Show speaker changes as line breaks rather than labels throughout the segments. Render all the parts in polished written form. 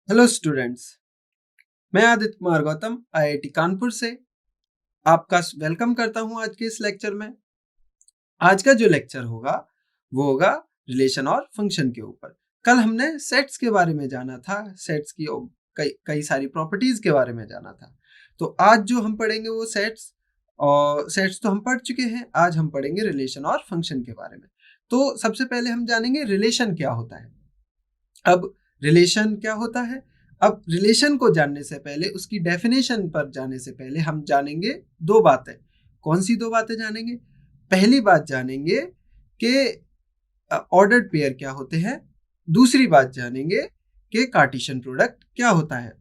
Hello students. मैं Aditya Kumar Gautam IIT Kanpur से आपका वेलकम करता हूं आज के इस लेक्चर में। आज का जो लेक्चर होगा वो होगा रिलेशन और फंक्शन के ऊपर। कल हमने सेट्स के बारे में जाना था, सेट्स की कई कई सारी प्रॉपर्टीज के बारे में जाना था। तो आज जो हम पढ़ेंगे वो सेट्स तो हम पढ़ चुके हैं। आज हम पढ़ेंगे रिलेशन और फंक्शन के बारे में। तो सबसे पहले हम जानेंगे रिलेशन क्या होता है। अब रिलेशन क्या होता है? अब रिलेशन को जानने से पहले, उसकी डेफिनेशन पर जाने से पहले हम जानेंगे दो बातें। कौन सी दो बातें जानेंगे? पहली बात जानेंगे कि ऑर्डर्ड पेयर क्या होते हैं। दूसरी बात जानेंगे कि कार्टेशियन प्रोडक्ट क्या होता है।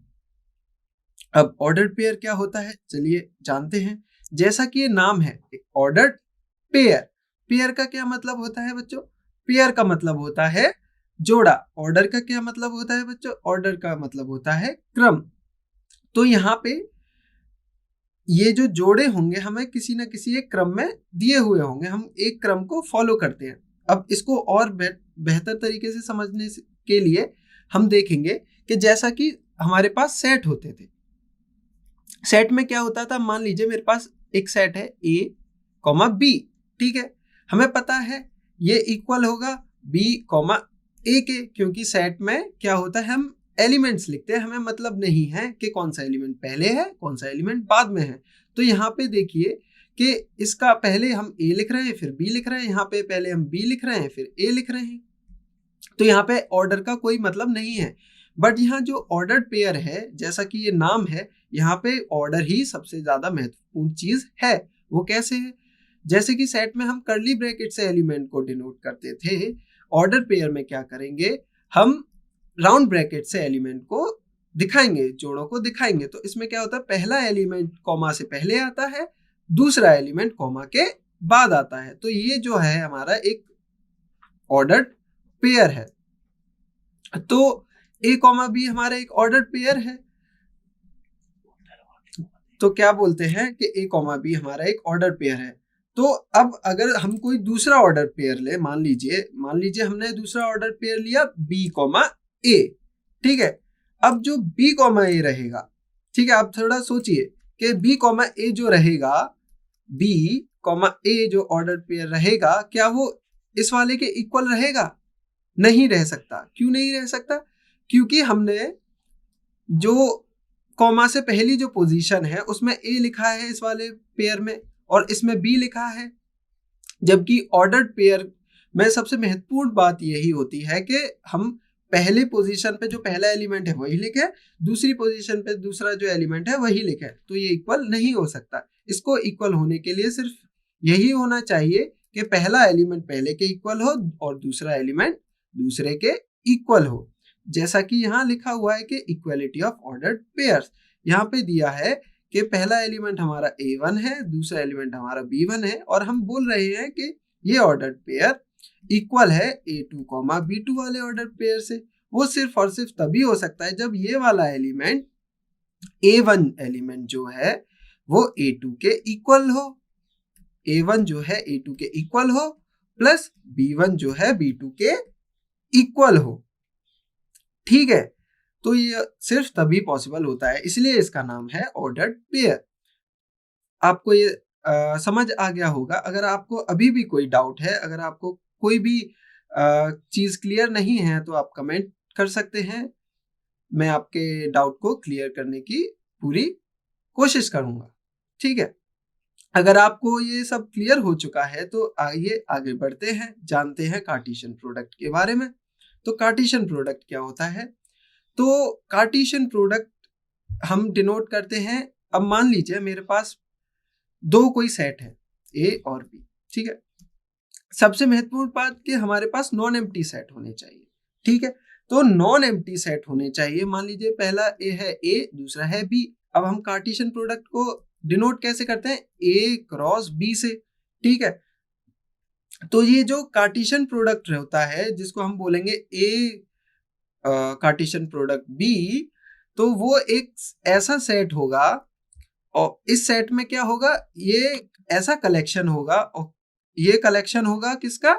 अब ऑर्डर्ड पेयर क्या होता है चलिए जानते हैं। जैसा कि ये नाम है ऑर्डर्ड पेयर। पेयर का क्या मतलब होता है बच्चों? पेयर का मतलब होता है जोड़ा। ऑर्डर का क्या मतलब होता है बच्चों? ऑर्डर का मतलब होता है क्रम। तो यहाँ पे ये जो जोड़े होंगे हमें किसी न किसी एक क्रम में दिए हुए होंगे, हम एक क्रम को फॉलो करते हैं। अब इसको और बेहतर तरीके से समझने के लिए हम देखेंगे कि जैसा कि हमारे पास सेट होते थे। सेट में क्या होता था? मान लीजिए मेरे पास एक सेट है ए कॉमा बी, ठीक है। हमें पता है ये इक्वल होगा बी कॉमा ए के, क्योंकि सेट में क्या होता है हम एलिमेंट्स लिखते हैं, हमें मतलब नहीं है कि कौन सा एलिमेंट पहले है कौन सा एलिमेंट बाद में है। तो यहाँ पे देखिए कि इसका पहले हम ए लिख रहे हैं फिर बी लिख रहे हैं, यहाँ पे पहले हम बी लिख रहे हैं फिर ए लिख रहे हैं। तो यहाँ पे ऑर्डर का कोई मतलब नहीं है। बट यहाँ जो ऑर्डर्ड पेयर है, जैसा कि ये नाम है, यहाँ पे ऑर्डर ही सबसे ज्यादा महत्वपूर्ण चीज है। वो कैसे है? जैसे कि सेट में हम कर्ली ब्रैकेट से एलिमेंट को डिनोट करते थे, ऑर्डर पेयर में क्या करेंगे? हम राउंड ब्रैकेट से एलिमेंट को दिखाएंगे, जोड़ों को दिखाएंगे। तो इसमें क्या होता है? पहला एलिमेंट कॉमा से पहले आता है, दूसरा एलिमेंट कॉमा के बाद आता है। तो ये जो है हमारा एक ऑर्डर्ड पेयर है। तो ए कॉमा बी हमारा एक ऑर्डर्ड पेयर है। तो क्या बोलते हैं कि ए कॉमा बी हमारा एक ऑर्डर पेयर है। तो अब अगर हम कोई दूसरा ऑर्डर पेयर ले, मान लीजिए हमने दूसरा ऑर्डर पेयर लिया बी कॉमा ए, ठीक है। अब जो बी कॉमा ए रहेगा, ठीक है, आप थोड़ा सोचिए कि बी कॉमा ए जो रहेगा, बी कॉमा ए जो ऑर्डर पेयर रहेगा, क्या वो इस वाले के इक्वल रहेगा? नहीं रह सकता। क्यों नहीं रह सकता? क्योंकि हमने जो कॉमा से पहली जो पोजीशन है उसमें ए लिखा है इस वाले पेयर में, और इसमें बी लिखा है। जबकि ऑर्डर्ड पेयर में सबसे महत्वपूर्ण बात यही होती है कि हम पहले पोजीशन पे जो पहला एलिमेंट है वही लिखे, दूसरी पोजीशन पे दूसरा जो एलिमेंट है वही लिखे। तो ये इक्वल नहीं हो सकता। इसको इक्वल होने के लिए सिर्फ यही होना चाहिए कि पहला एलिमेंट पहले के इक्वल हो और दूसरा एलिमेंट दूसरे के इक्वल हो। जैसा कि यहाँ लिखा हुआ है कि इक्वलिटी ऑफ ऑर्डर्ड पेयर्स, यहाँ पे दिया है कि पहला एलिमेंट हमारा A1 है, दूसरा एलिमेंट हमारा B1 है, और हम बोल रहे हैं कि ये ऑर्डर्ड पेयर इक्वल है A2 कॉमा B2 वाले ऑर्डर पेयर से। वो सिर्फ और सिर्फ तभी हो सकता है जब ये वाला एलिमेंट A1 एलिमेंट जो है वो A2 के इक्वल हो, A1 जो है A2 के इक्वल हो, प्लस B1 जो है B2 के इक्वल हो, ठीक है। तो ये सिर्फ तभी पॉसिबल होता है, इसलिए इसका नाम है ऑर्डर्ड पेयर। आपको ये समझ आ गया होगा। अगर आपको अभी भी कोई डाउट है, अगर आपको कोई भी चीज क्लियर नहीं है तो आप कमेंट कर सकते हैं। मैं आपके डाउट को क्लियर करने की पूरी कोशिश करूंगा, ठीक है। अगर आपको ये सब क्लियर हो चुका है तो आइए आगे बढ़ते हैं, जानते हैं कार्टेशियन प्रोडक्ट के बारे में। तो कार्टेशियन प्रोडक्ट क्या होता है? तो कार्टेशियन प्रोडक्ट हम डिनोट करते हैं। अब मान लीजिए मेरे पास दो कोई सेट है ए और बी, ठीक है। सबसे महत्वपूर्ण बात कि हमारे पास नॉन एम्प्टी सेट होने चाहिए, ठीक है। तो नॉन एम्प्टी सेट होने चाहिए। मान लीजिए पहला ए है ए, दूसरा है बी। अब हम कार्टेशियन प्रोडक्ट को डिनोट कैसे करते हैं? ए क्रॉस बी से, ठीक है। तो ये जो कार्टेशियन प्रोडक्ट होता है जिसको हम बोलेंगे ए कार्टेशियन प्रोडक्ट बी, तो वो एक ऐसा सेट होगा, और इस सेट में क्या होगा? ये ऐसा कलेक्शन होगा, और ये कलेक्शन होगा किसका?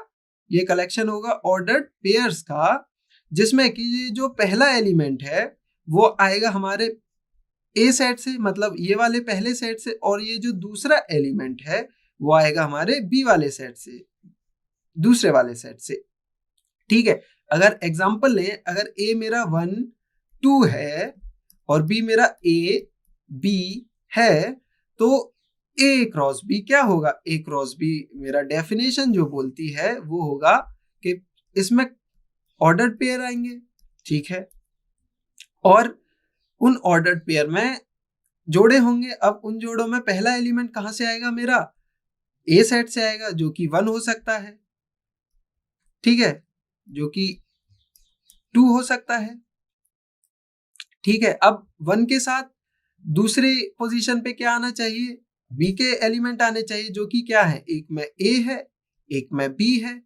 ये कलेक्शन होगा ऑर्डर्ड पेयर्स का, जिसमें कि ये जो पहला एलिमेंट है वो आएगा हमारे ए सेट से, मतलब ये वाले पहले सेट से, और ये जो दूसरा एलिमेंट है वो आएगा हमारे बी वाले सेट से, दूसरे वाले सेट से। ठीक है, अगर एग्जांपल लें, अगर ए मेरा 1 2 है और बी मेरा ए बी है, तो ए क्रॉस बी क्या होगा? ए क्रॉस बी मेरा डेफिनेशन जो बोलती है वो होगा कि इसमें ऑर्डर्ड पेयर आएंगे। ठीक है, और उन ऑर्डर्ड पेयर में जोड़े होंगे। अब उन जोड़ों में पहला एलिमेंट कहां से आएगा? मेरा ए सेट से आएगा, जो कि 1 हो सकता है, ठीक है, जो कि 2 हो सकता है। ठीक है, अब 1 के साथ दूसरे पोजीशन पे क्या आना चाहिए? बी के एलिमेंट आने चाहिए, जो कि क्या है? एक में ए है, एक में बी है।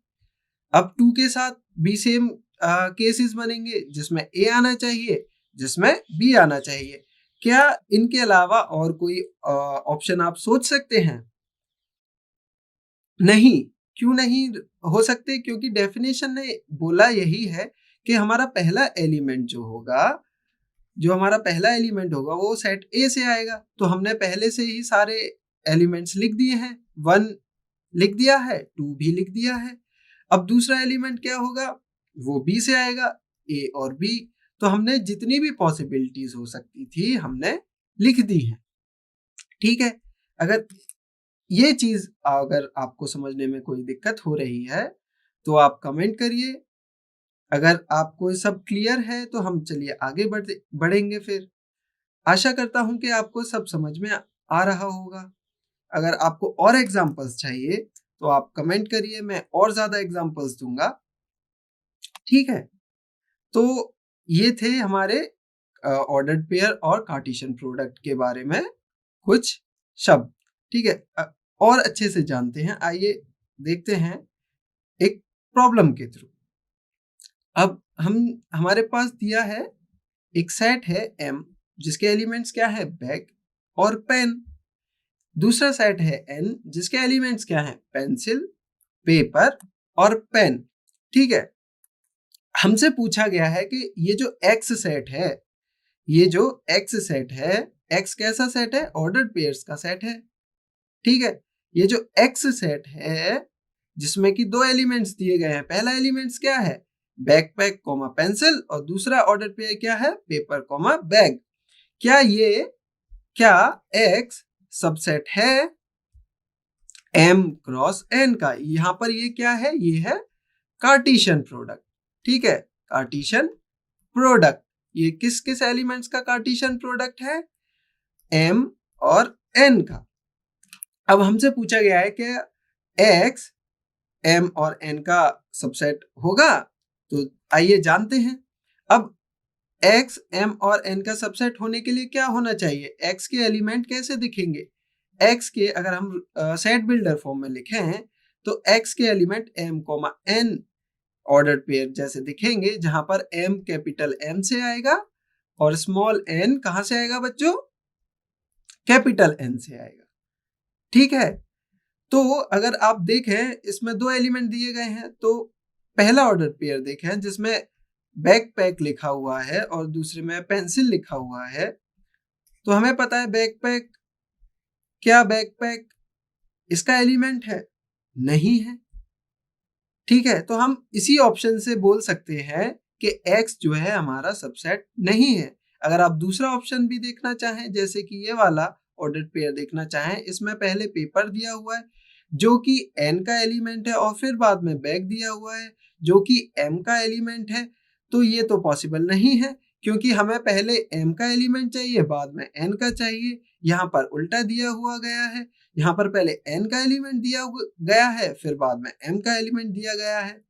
अब 2 के साथ बी सेम केसेस बनेंगे, जिसमें ए आना चाहिए, जिसमें बी आना चाहिए। क्या इनके अलावा और कोई ऑप्शन आप सोच सकते हैं? नहीं। क्यों नहीं हो सकते? क्योंकि डेफिनेशन ने बोला यही है कि हमारा पहला एलिमेंट जो होगा, जो हमारा पहला एलिमेंट होगा वो सेट ए से आएगा। तो हमने पहले से ही सारे एलिमेंट्स लिख दिए हैं, 1 लिख दिया है, 2 भी लिख दिया है। अब दूसरा एलिमेंट क्या होगा? वो बी से आएगा, ए और बी। तो हमने जितनी भी पॉसिबिलिटीज हो सकती थी हमने लिख दी हैं। ठीक है, अगर ये चीज अगर आपको समझने में कोई दिक्कत हो रही है तो आप कमेंट करिए। अगर आपको सब क्लियर है तो हम चलिए आगे बढ़ेंगे। फिर आशा करता हूं कि आपको सब समझ में आ रहा होगा। अगर आपको और एग्जांपल्स चाहिए तो आप कमेंट करिए, मैं और ज्यादा एग्जांपल्स दूंगा। ठीक है, तो ये थे हमारे ऑर्डर्ड पेयर और कार्टेशियन प्रोडक्ट के बारे में कुछ शब्द। ठीक है, और अच्छे से जानते हैं, आइए देखते हैं एक प्रॉब्लम के थ्रू। अब हमारे पास दिया है एक सेट है M, जिसके एलिमेंट्स क्या है? बैग और पेन। दूसरा सेट है N, जिसके एलिमेंट्स क्या है? पेंसिल, पेपर और पेन। ठीक है, हमसे पूछा गया है कि ये जो X सेट है, ये जो X सेट है, X कैसा सेट है? ऑर्डर्ड पेयर्स का सेट है। ठीक है, ये जो X सेट है जिसमें कि 2 एलिमेंट्स दिए गए हैं, पहला एलिमेंट्स क्या है? बैकपैक कॉमा पेंसिल, और दूसरा ऑर्डर पेयर क्या है? Paper comma bag. क्या X सबसेट है M क्रॉस N का? यहां पर ये क्या है? ये है कार्टेशियन प्रोडक्ट। ठीक है, कार्टेशियन प्रोडक्ट। ये किस किस एलिमेंट्स का कार्टेशियन प्रोडक्ट है? M और N का। अब हमसे पूछा गया है कि X M और N का सबसेट होगा, तो आइए जानते हैं। अब X M और N का सबसेट होने के लिए क्या होना चाहिए? X के एलिमेंट कैसे दिखेंगे? X के अगर हम सेट बिल्डर फॉर्म में लिखें तो X के element M comma N ordered pair जैसे दिखेंगे, जहां पर M कैपिटल M से आएगा और स्मॉल n कहां से आएगा बच्चों? कैपिटल N से आएगा। ठीक है, तो अगर आप देखें इसमें 2 एलिमेंट दिए गए हैं, तो पहला ऑर्डर पेयर देखें जिसमें बैकपैक लिखा हुआ है और दूसरे में पेंसिल लिखा हुआ है। तो हमें पता है बैकपैक, क्या बैकपैक इसका एलिमेंट है? नहीं है। ठीक है, तो हम इसी ऑप्शन से बोल सकते हैं कि X जो है हमारा सबसेट नहीं है। अगर आप दूसरा ऑप्शन भी देखना चाहें, जैसे कि ये वाला ऑर्डर पेयर देखना चाहें, इसमें पहले पेपर दिया हुआ है जो कि N का एलिमेंट है, और फिर बाद में बैग दिया हुआ है जो कि M का एलिमेंट है। तो ये तो पॉसिबल नहीं है, क्योंकि हमें पहले M का एलिमेंट चाहिए, बाद में N का चाहिए। यहाँ पर उल्टा दिया हुआ गया है, यहाँ पर पहले N का एलिमेंट दिया गया है, फिर बाद में M का एलिमेंट दिया गया है।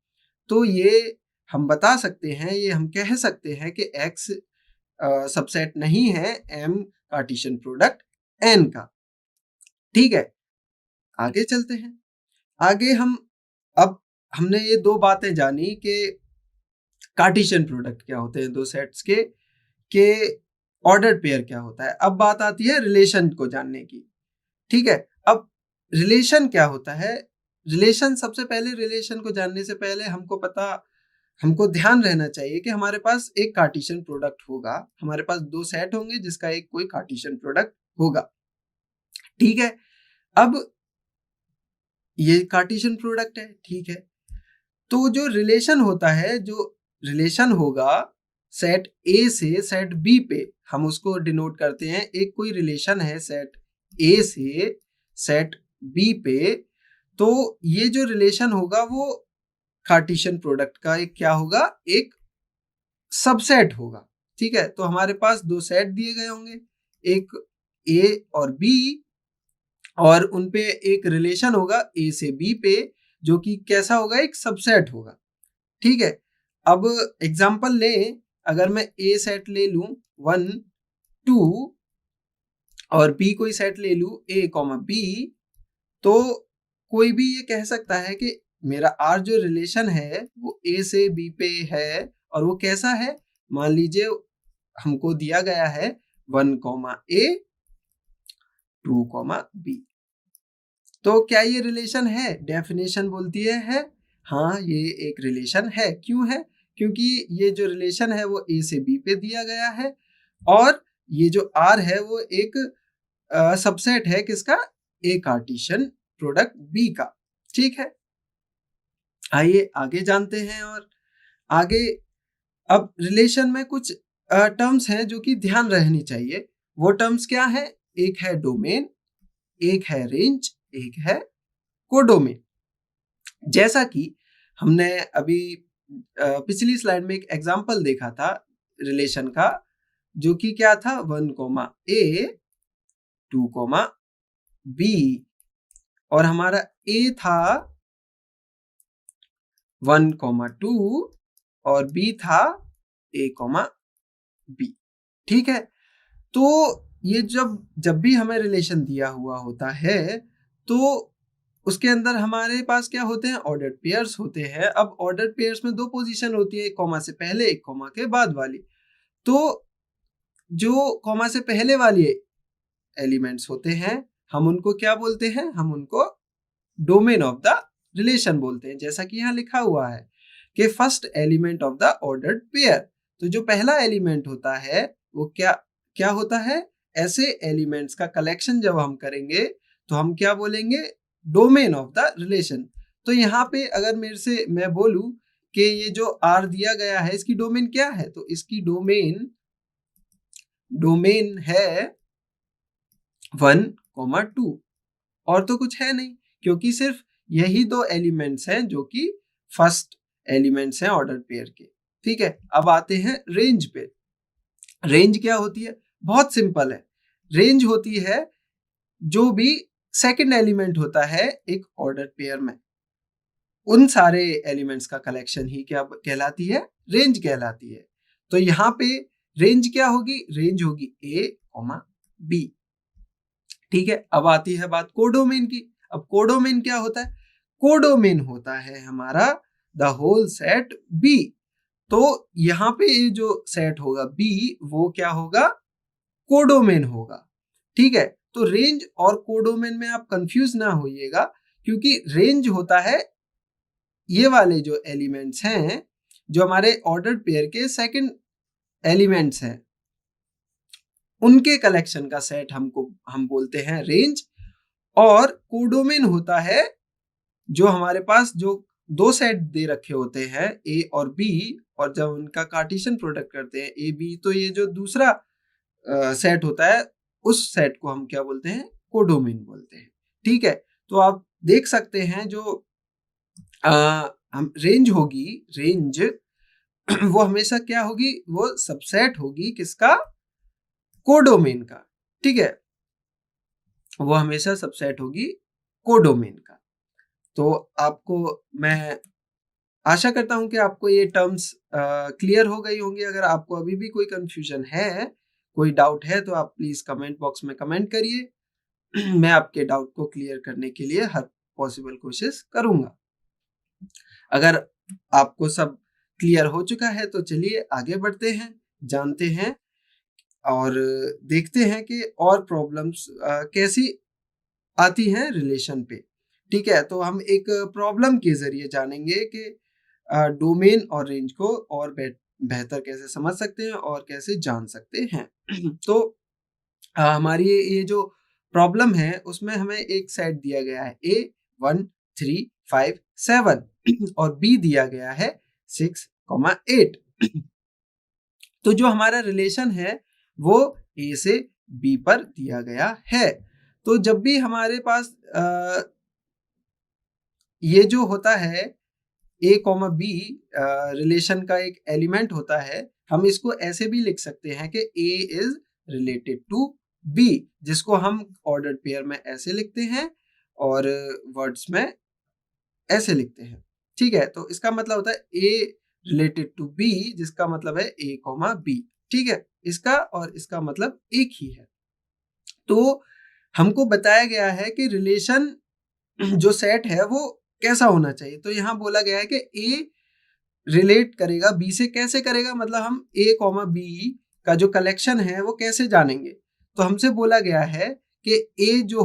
तो ये हम बता सकते हैं, ये हम कह सकते हैं कि X सबसेट नहीं है M कार्टेशियन प्रोडक्ट N का। ठीक है, आगे चलते हैं। आगे अब हमने ये 2 बातें जानी कि कार्टेशियन प्रोडक्ट क्या होते हैं 2 सेट्स के ऑर्डर्ड पेयर क्या होता है। अब बात आती है रिलेशन को जानने की। ठीक है, अब रिलेशन क्या होता है? रिलेशन, सबसे पहले रिलेशन को जानने से पहले हमको पता हमको ध्यान रहना चाहिए कि हमारे पास एक कार्टेशियन प्रोडक्ट होगा, हमारे पास दो सेट होंगे जिसका एक कोई कार्टेशियन प्रोडक्ट होगा। ठीक है, अब ये कार्टेशियन प्रोडक्ट है, ठीक है। तो जो रिलेशन होता है, जो रिलेशन होगा सेट ए से सेट बी पे, हम उसको डिनोट करते हैं। एक कोई रिलेशन है सेट ए से सेट बी पे, तो ये जो रिलेशन होगा वो कार्टेशियन प्रोडक्ट का एक क्या होगा, एक सबसेट होगा। ठीक है, तो हमारे पास दो सेट दिए गए होंगे, एक ए और बी, और उनपे एक रिलेशन होगा ए से बी पे, जो कि कैसा होगा, एक सबसेट होगा। ठीक है, अब एग्जांपल लें, अगर मैं ए सेट ले लूं 1 2 और बी कोई सेट ले लूं ए कॉमा बी, तो कोई भी ये कह सकता है कि मेरा आर जो रिलेशन है वो ए से बी पे है, और वो कैसा है, मान लीजिए हमको दिया गया है 1 कॉमा ए 2 कॉमा बी। तो क्या ये रिलेशन है? डेफिनेशन बोलती है हाँ, ये एक रिलेशन है। क्यों है? क्योंकि ये जो रिलेशन है वो ए से बी पे दिया गया है, और ये जो आर है वो एक सबसेट है किसका, ए कार्टेशियन प्रोडक्ट बी का। ठीक है, आइए आगे जानते हैं। और आगे अब रिलेशन में कुछ टर्म्स हैं जो कि ध्यान रहनी चाहिए। वो टर्म्स क्या है? एक है डोमेन, एक है रेंज, एक है कोडोमेन। जैसा कि हमने अभी पिछली स्लाइड में एक एग्जांपल देखा था रिलेशन का, जो कि क्या था, 1 कॉमा ए 2 कॉमा बी, और हमारा ए था 1 कॉमा 2 और बी था ए कॉमा बी। ठीक है, तो ये जब भी हमें रिलेशन दिया हुआ होता है तो उसके अंदर हमारे पास क्या होते हैं, ऑर्डर्ड पेयर्स होते हैं। अब ऑर्डर्ड पेयर्स में दो पोजीशन होती है, एक कॉमा से पहले एक कॉमा के बाद वाली। तो जो कॉमा से पहले वाली एलिमेंट्स होते हैं हम उनको क्या बोलते हैं, हम उनको डोमेन ऑफ द रिलेशन बोलते हैं। जैसा कि यहाँ लिखा हुआ है कि first element of the ordered pair, तो जो पहला एलिमेंट होता है वो क्या क्या होता है, ऐसे एलिमेंट्स का कलेक्शन जब हम करेंगे तो हम क्या बोलेंगे, डोमेन ऑफ द रिलेशन। तो यहाँ पे अगर मेरे से मैं बोलूं कि ये जो आर दिया गया है इसकी डोमेन क्या है, तो इसकी डोमेन है 1 कॉमा 2, और तो कुछ है नहीं, क्योंकि सिर्फ यही दो एलिमेंट्स हैं जो कि फर्स्ट एलिमेंट्स हैं ऑर्डर पेयर के। ठीक है, अब आते हैं रेंज पे। रेंज क्या होती है? बहुत सिंपल है। रेंज होती है जो भी सेकंड एलिमेंट होता है एक ऑर्डर पेयर में, उन सारे एलिमेंट्स का कलेक्शन ही क्या कहलाती है, रेंज कहलाती है। तो यहाँ पे रेंज क्या होगी, रेंज होगी ए कॉमा बी। ठीक है, अब आती है बात कोडोमेन की। अब कोडोमेन क्या होता है? कोडोमेन होता है हमारा द होल सेट बी। तो यहाँ पे ये जो सेट होगा बी वो क्या होगा, कोडोमेन होगा। ठीक है, तो रेंज और कोडोमेन में आप कंफ्यूज ना होइएगा, क्योंकि रेंज होता है ये वाले जो एलिमेंट्स हैं जो हमारे ऑर्डर्ड पेयर के सेकंड एलिमेंट्स हैं, उनके कलेक्शन का सेट हम बोलते हैं रेंज। और कोडोमेन होता है जो हमारे पास जो दो सेट दे रखे होते हैं ए और बी, और जब उनका कार्टेशियन प्रोडक्ट करते हैं ए बी, तो ये जो दूसरा सेट होता है उस सेट को हम क्या बोलते हैं, कोडोमेन बोलते हैं। ठीक है, तो आप देख सकते हैं जो हम रेंज होगी, रेंज वो हमेशा क्या होगी, वो सबसेट होगी किसका, कोडोमेन का। ठीक है, वो हमेशा सबसेट होगी कोडोमेन का। तो आपको मैं आशा करता हूं कि आपको ये टर्म्स क्लियर हो गई होंगी। अगर आपको अभी भी कोई कंफ्यूजन है, कोई डाउट है, तो आप प्लीज कमेंट बॉक्स में कमेंट करिए। मैं आपके डाउट को क्लियर करने के लिए हर पॉसिबल कोशिश करूंगा। अगर आपको सब क्लियर हो चुका है तो चलिए आगे बढ़ते हैं, जानते हैं और देखते हैं कि और प्रॉब्लम्स कैसी आती हैं रिलेशन पे। ठीक है, तो हम एक प्रॉब्लम के जरिए जानेंगे कि डोमेन और रेंज को और बेहतर कैसे समझ सकते हैं और कैसे जान सकते हैं। तो हमारी ये जो प्रॉब्लम है उसमें हमें एक सेट दिया गया है A 1 3 5 7 और B दिया गया है 6, 8। तो जो हमारा रिलेशन है वो A से B पर दिया गया है। तो जब भी हमारे पास ये जो होता है A, B रिलेशन का एक एलिमेंट होता है, हम इसको ऐसे भी लिख सकते हैं कि A is related to B, जिसको हम ऑर्डर पेयर में ऐसे लिखते हैं और वर्ड्स में ऐसे लिखते हैं। ठीक है, तो इसका मतलब होता है A रिलेटेड टू B, जिसका मतलब है A, B। ठीक है, इसका और इसका मतलब एक ही है। तो हमको बताया गया है कि रिलेशन जो सेट है वो कैसा होना चाहिए। तो यहाँ बोला गया है कि A रिलेट करेगा B से। कैसे करेगा, मतलब हम A, B का जो कलेक्शन है वो कैसे जानेंगे। तो हमसे बोला गया है कि A जो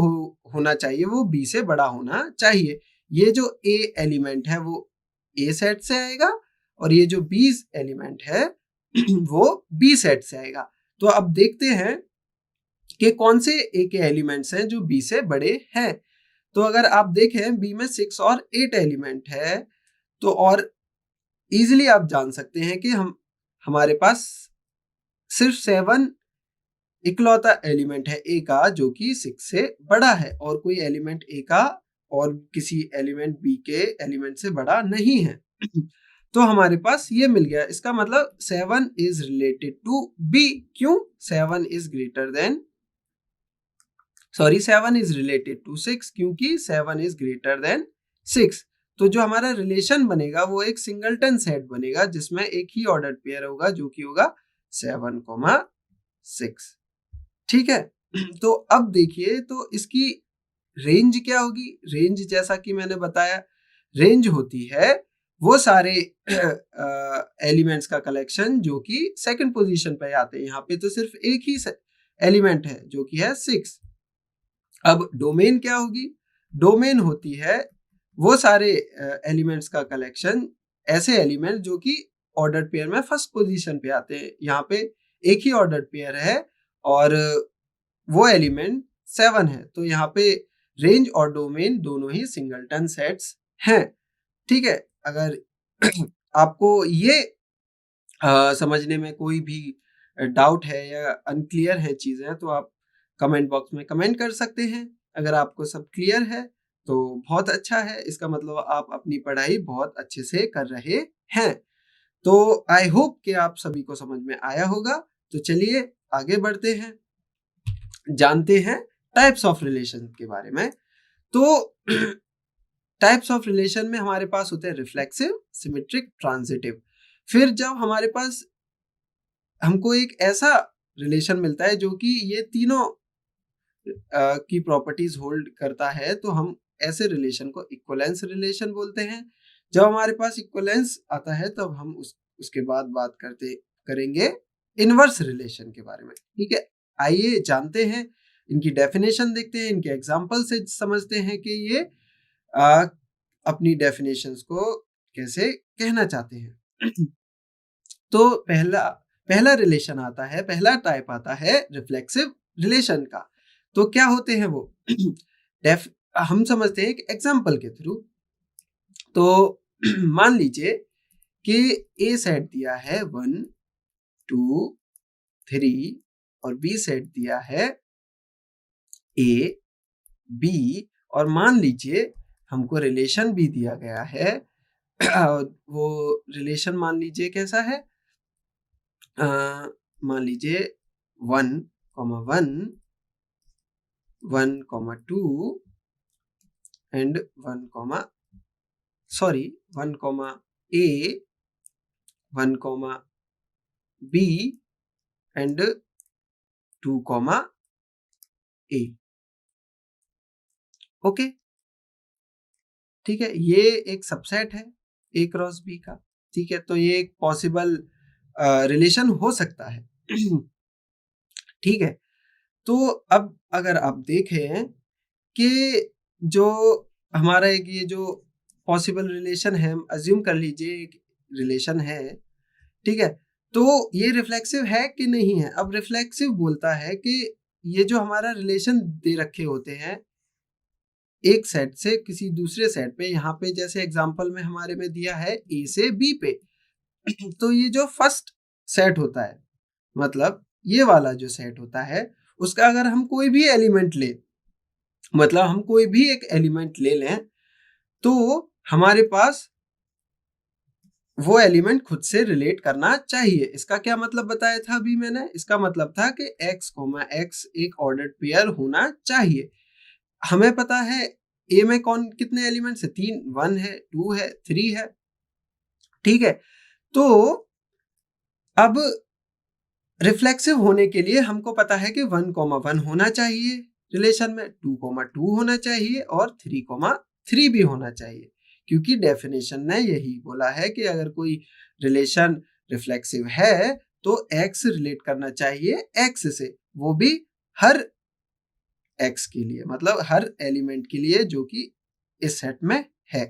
होना चाहिए वो B से बड़ा होना चाहिए। ये जो A एलिमेंट है वो A सेट से आएगा और ये जो B एलिमेंट है वो B सेट से आएगा। तो अब देखते हैं कि कौन से A के एलिमेंट्स हैं जो B से बड़े हैं। तो अगर आप देखें B में 6 और 8 एलिमेंट है, तो और इजीली आप जान सकते हैं कि हमारे पास सिर्फ 7 इकलौता एलिमेंट है A का जो कि 6 से बड़ा है, और कोई एलिमेंट A का और किसी एलिमेंट B के एलिमेंट से बड़ा नहीं है। तो हमारे पास ये मिल गया। इसका मतलब 7 इज रिलेटेड टू B। क्यों? 7 is greater than 7 is related to 6, क्योंकि 7 इज ग्रेटर देन 6। तो जो हमारा रिलेशन बनेगा वो एक सिंगलटन सेट बनेगा जिसमें एक ही ऑर्डर पेयर होगा जो कि होगा 7, 6। ठीक है, तो अब देखिए तो इसकी रेंज क्या होगी। रेंज जैसा कि मैंने बताया, रेंज होती है वो सारे एलिमेंट्स का कलेक्शन जो कि सेकंड पोजीशन पे आते हैं। यहाँ पे तो सिर्फ एक ही एलिमेंट है जो कि है 6। अब डोमेन क्या होगी? डोमेन होती है वो सारे एलिमेंट्स का कलेक्शन, ऐसे एलिमेंट जो कि ऑर्डर पेयर में फर्स्ट पोजीशन पे आते हैं। यहाँ पे एक ही ऑर्डर पेयर है और वो एलिमेंट 7 है, तो यहाँ पे रेंज और डोमेन दोनों ही सिंगलटन सेट्स हैं। ठीक है, अगर आपको ये समझने में कोई भी डाउट है या अनक्लियर है चीजें, तो आप कमेंट बॉक्स में कमेंट कर सकते हैं। अगर आपको सब क्लियर है तो बहुत अच्छा है, इसका मतलब आप अपनी पढ़ाई बहुत अच्छे से कर रहे हैं। तो आई होप कि आप सभी को समझ में आया होगा। तो चलिए आगे बढ़ते हैं, जानते हैं टाइप्स ऑफ रिलेशन के बारे में। तो टाइप्स ऑफ रिलेशन में हमारे पास होते हैं रिफ्लेक्सिव, सिमेट्रिक, ट्रांजिटिव। फिर जब हमारे पास हमको एक ऐसा रिलेशन मिलता है जो कि ये तीनों की प्रॉपर्टीज होल्ड करता है, तो हम ऐसे रिलेशन को इक्विवेलेंस रिलेशन बोलते हैं। जब हमारे पास इक्विवेलेंस आता है तब हम उसके बाद बात करेंगे इनवर्स रिलेशन के बारे में। ठीक है, आइए जानते हैं, इनकी डेफिनेशन देखते हैं, इनके एग्जांपल से समझते हैं कि ये अपनी डेफिनेशंस को कैसे कहना चाहते हैं। तो पहला रिलेशन आता है, पहला टाइप आता है रिफ्लेक्सिव रिलेशन का। तो क्या होते हैं वो? हम समझते हैं एक एग्जांपल के थ्रू। तो मान लीजिए कि ए सेट दिया है 1 2 3 और बी सेट दिया है ए बी, और मान लीजिए हमको रिलेशन भी दिया गया है। वो रिलेशन मान लीजिए कैसा है, मान लीजिए 1, 1 1, 2 and 1, 1, A 1, B and 2, A। Okay, ठीक है, ये एक सबसेट है A क्रॉस B का। ठीक है, तो ये एक पॉसिबल रिलेशन हो सकता है। ठीक है, तो अब अगर आप देखें कि जो हमारा एक ये जो पॉसिबल रिलेशन है, हम अज्यूम कर लीजिए एक रिलेशन है, ठीक है, तो ये रिफ्लेक्सिव है कि नहीं है। अब रिफ्लेक्सिव बोलता है कि ये जो हमारा रिलेशन दे रखे होते हैं एक सेट से किसी दूसरे सेट पे, यहाँ पे जैसे एग्जांपल में हमारे में दिया है ए से बी पे, तो ये जो फर्स्ट सेट होता है, मतलब ये वाला जो सेट होता है, उसका अगर हम कोई भी एलिमेंट ले, मतलब हम कोई भी एक एलिमेंट ले लें, तो हमारे पास वो एलिमेंट खुद से रिलेट करना चाहिए। इसका क्या मतलब बताया था अभी मैंने? इसका मतलब था कि x, x एक ऑर्डर्ड पेयर होना चाहिए। हमें पता है ए में कौन कितने एलिमेंट्स है? 3, 1 है, 2 है, 3 है, ठीक है। तो अब रिफ्लेक्सिव होने के लिए हमको पता है कि 1, 1 होना चाहिए रिलेशन में, 2, 2 होना चाहिए और 3, 3 भी होना चाहिए, क्योंकि डेफिनेशन ने यही बोला है कि अगर कोई रिलेशन रिफ्लेक्सिव है तो x रिलेट करना चाहिए x से, वो भी हर x के लिए, मतलब हर एलिमेंट के लिए जो कि इस सेट में है,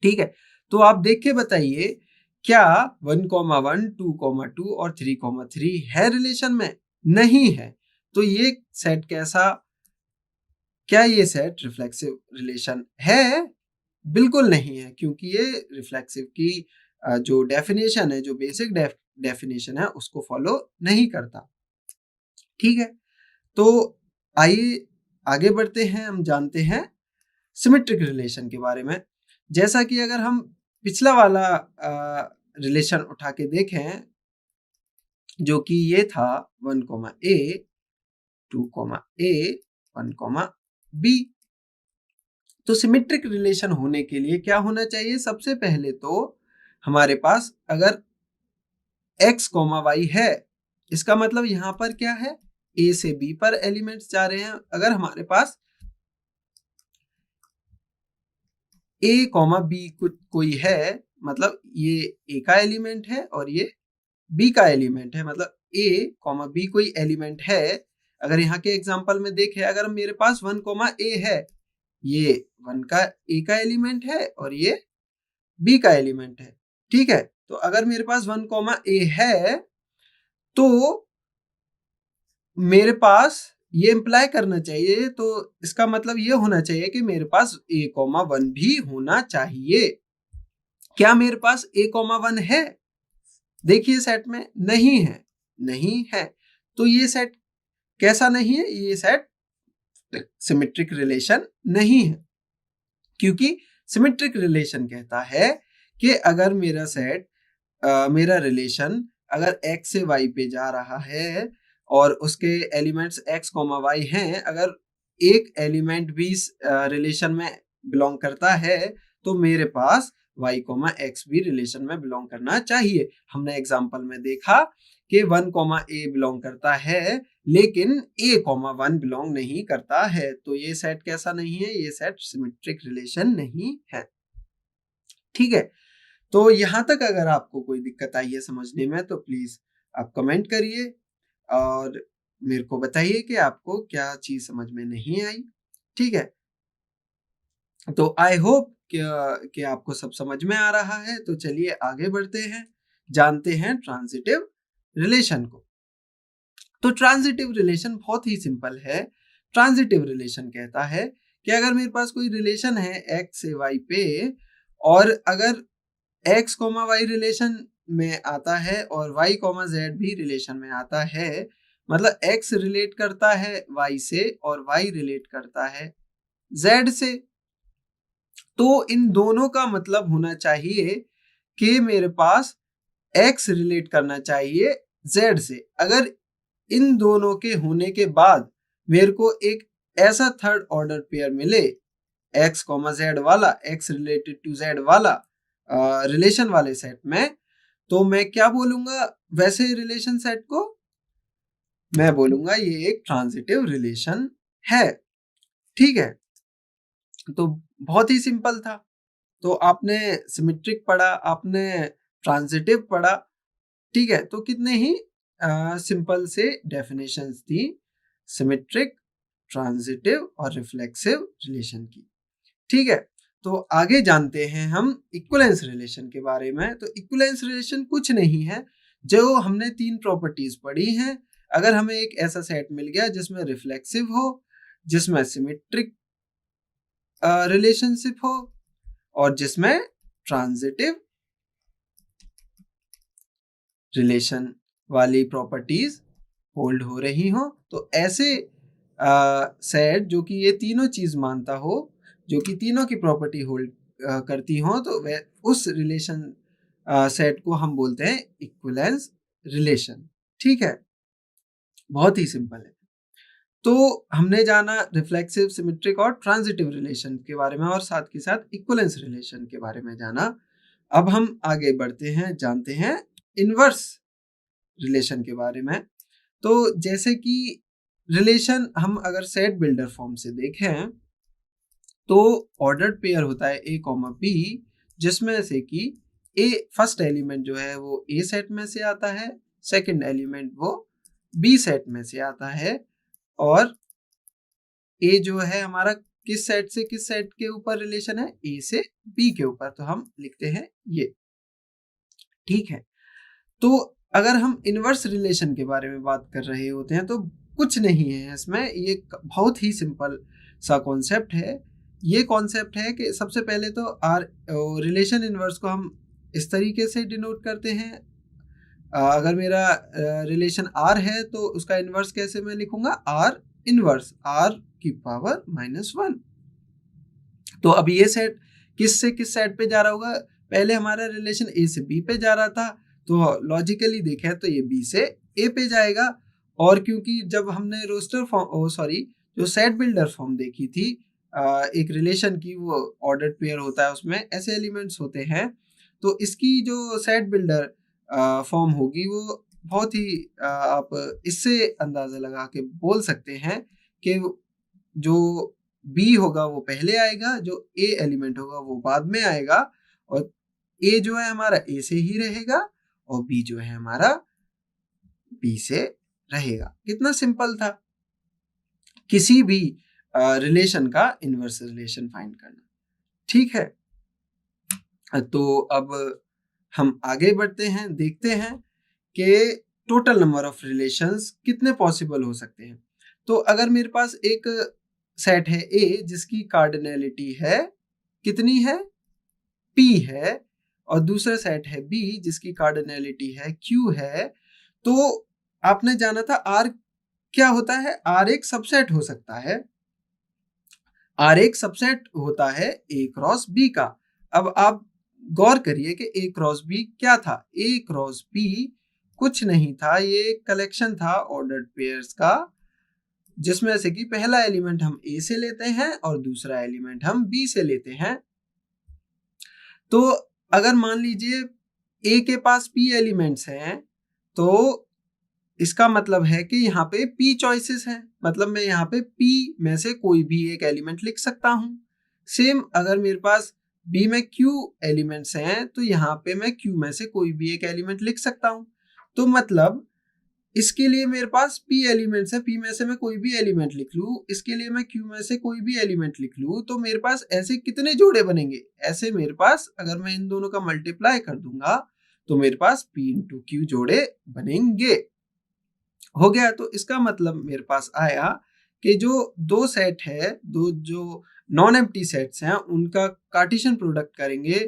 ठीक है। तो आप देख के बताइए क्या 1, 1, 2, 2 और 3, 3 है रिलेशन में? नहीं है। तो ये सेट कैसा, क्या ये सेट रिफ्लेक्सिव रिलेशन है? बिल्कुल नहीं है, क्योंकि ये रिफ्लेक्सिव की जो डेफिनेशन है, जो बेसिक डेफिनेशन है, उसको फॉलो नहीं करता, ठीक है। तो आइए आगे बढ़ते हैं, हम जानते हैं सिमेट्रिक रिलेशन के बारे में। जैसा कि अगर हम पिछला वाला रिलेशन उठा के देखें, जो कि ये था 1, a, 2, a, 1, b। तो सिमेट्रिक रिलेशन होने के लिए क्या होना चाहिए? सबसे पहले तो हमारे पास अगर x, y है, इसका मतलब यहाँ पर क्या है? a से b पर एलिमेंट्स जा रहे हैं। अगर हमारे पास a, b कोई है, मतलब ये a का एलिमेंट है और ये b का एलिमेंट है, मतलब a, b कोई एलिमेंट है। अगर यहाँ के एग्जांपल में देखें, अगर मेरे पास 1, a है, ये 1 का a का एलिमेंट है और ये b का एलिमेंट है, ठीक है। तो अगर मेरे पास 1, a है, तो मेरे पास ये इम्प्लाई करना चाहिए, तो इसका मतलब ये होना चाहिए कि मेरे पास a, 1 भी होना चाहिए। क्या मेरे पास a, 1 है? देखिए सेट में नहीं है, नहीं है। तो ये सेट कैसा नहीं है? ये सेट सिमेट्रिक रिलेशन नहीं है, क्योंकि सिमेट्रिक रिलेशन कहता है कि अगर मेरा सेट मेरा रिलेशन अगर x से y पे जा रहा है और उसके एलिमेंट्स x, y हैं, अगर एक एलिमेंट भी रिलेशन में बिलोंग करता है, तो मेरे पास y, x भी रिलेशन में बिलोंग करना चाहिए। हमने एग्जांपल में देखा कि 1, a बिलोंग करता है, लेकिन a, 1 बिलोंग नहीं करता है। तो ये सेट कैसा नहीं है? ये सेट सिमेट्रिक रिलेशन नहीं है, ठीक है। तो यहाँ तक अगर आपको कोई दिक्कत आई है समझने में, तो प्लीज आप कमेंट करिए और मेरे को बताइए कि आपको क्या चीज समझ में नहीं आई, ठीक है। तो आई होप कि आपको सब समझ में आ रहा है। तो चलिए आगे बढ़ते हैं, जानते हैं ट्रांजिटिव रिलेशन को। तो ट्रांजिटिव रिलेशन बहुत ही सिंपल है। ट्रांजिटिव रिलेशन कहता है कि अगर मेरे पास कोई रिलेशन है x से y पे, और अगर x, y रिलेशन में आता है और y, z भी रिलेशन में आता है, मतलब x रिलेट करता है y से और y रिलेट करता है z से, तो इन दोनों का मतलब होना चाहिए कि मेरे पास x रिलेट करना चाहिए z से। अगर इन दोनों के होने के बाद मेरे को एक ऐसा थर्ड ऑर्डर पेयर मिले x, z वाला, x रिलेटेड टू z वाला रिलेशन वाले सेट में, तो मैं क्या बोलूंगा वैसे रिलेशन सेट को? मैं बोलूंगा ये एक ट्रांजिटिव रिलेशन है, ठीक है। तो बहुत ही सिंपल था। तो आपने सिमेट्रिक पढ़ा, आपने ट्रांजिटिव पढ़ा, ठीक है। तो कितने ही सिंपल से डेफिनेशंस थी सिमेट्रिक, ट्रांजिटिव और रिफ्लेक्सिव रिलेशन की, ठीक है। तो आगे जानते हैं हम इक्विवेलेंस रिलेशन के बारे में। तो इक्विवेलेंस रिलेशन कुछ नहीं है, जो हमने 3 प्रॉपर्टीज पढ़ी हैं। अगर हमें एक ऐसा सेट मिल गया जिसमें रिफ्लेक्सिव हो, जिसमें सिमेट्रिक रिलेशनशिप हो और जिसमें ट्रांजिटिव रिलेशन वाली प्रॉपर्टीज होल्ड हो रही हो, तो ऐसे सेट जो कि ये तीनों चीज मानता हो, जो कि तीनों की प्रॉपर्टी होल्ड करती हो, तो उस रिलेशन सेट को हम बोलते हैं इक्विवेलेंस रिलेशन। ठीक है, बहुत ही सिंपल है। तो हमने जाना रिफ्लेक्सिव, सिमेट्रिक और ट्रांजिटिव रिलेशन के बारे में और साथ के साथ इक्विवेलेंस रिलेशन के बारे में जाना। अब हम आगे बढ़ते हैं, जानते हैं इनवर्स रिलेशन के बारे में। तो जैसे कि रिलेशन हम अगर सेट बिल्डर फॉर्म से देखें तो ऑर्डर्ड पेयर होता है ए कॉमा बी, जिसमें से कि ए फर्स्ट एलिमेंट जो है वो ए सेट में से आता है, सेकंड एलिमेंट वो बी सेट में से आता है, और ए जो है हमारा किस सेट के ऊपर रिलेशन है, ए से बी के ऊपर, तो हम लिखते हैं ये। ठीक है, तो अगर हम इनवर्स रिलेशन के बारे में बात कर रहे होते हैं तो कुछ नहीं है इसमें, ये बहुत ही सिंपल सा कॉन्सेप्ट है। ये कॉन्सेप्ट है कि सबसे पहले तो आर रिलेशन इनवर्स को हम इस तरीके से डिनोट करते हैं। अगर मेरा रिलेशन आर है तो उसका इनवर्स कैसे मैं लिखूंगा, आर इनवर्स आर की पावर -1। तो अब ये सेट किस से किस सेट पे जा रहा होगा, पहले हमारा रिलेशन ए से बी पे जा रहा था, तो लॉजिकली देखें तो ये बी से ए पे जाएगा। और क्योंकि जब हमने रोस्टर फॉर्म जो सेट बिल्डर फॉर्म देखी थी एक रिलेशन की, वो ऑर्डर्ड पेयर होता है, उसमें ऐसे एलिमेंट्स होते हैं, तो इसकी जो सेट बिल्डर फॉर्म होगी वो बहुत ही आप इससे अंदाजा लगा के बोल सकते हैं कि जो बी होगा वो पहले आएगा, जो ए एलिमेंट होगा वो बाद में आएगा, और ए जो है हमारा ए से ही रहेगा और बी जो है हमारा बी से रहेगा। कितना सिंपल था किसी भी रिलेशन का इनवर्स रिलेशन फाइंड करना। ठीक है, तो अब हम आगे बढ़ते हैं, देखते हैं कि टोटल नंबर ऑफ रिलेशंस कितने पॉसिबल हो सकते हैं। तो अगर मेरे पास एक सेट है ए जिसकी कार्डिनैलिटी है कितनी है, P है, और दूसरा सेट है बी जिसकी कार्डिनैलिटी है Q है, तो आपने जाना था R क्या होता है, R एक सबसेट हो सकता है, R एक सबसेट होता है A क्रॉस B का। अब आप गौर करिए कि A क्रॉस B क्या था, A क्रॉस B कुछ नहीं था, ये एक कलेक्शन था ऑर्डर्ड पेयर्स का, जिसमें से कि पहला एलिमेंट हम A से लेते हैं और दूसरा एलिमेंट हम B से लेते हैं। तो अगर मान लीजिए A के पास P एलिमेंट्स हैं, तो इसका मतलब है कि यहाँ पे P चॉइसेस हैं, मतलब मैं यहाँ पे P में से कोई भी एक एलिमेंट लिख सकता हूँ। सेम अगर मेरे पास B में Q एलिमेंट्स हैं, तो यहाँ पे मैं Q में से कोई भी एक एलिमेंट लिख सकता हूँ। तो मतलब इसके लिए मेरे पास P एलिमेंट्स है, P में से मैं कोई भी एलिमेंट लिख लूँ, इसके लिए मैं Q में से कोई भी एलिमेंट लिख लूँ, तो मेरे पास ऐसे कितने जोड़े बनेंगे, ऐसे मेरे पास अगर मैं इन दोनों का मल्टीप्लाई कर दूंगा तो मेरे पास P इंटू Q जोड़े बनेंगे। हो गया, तो इसका मतलब मेरे पास आया कि जो दो सेट है, दो जो नॉन एम्प्टी सेट्स हैं, उनका कार्टेशियन प्रोडक्ट करेंगे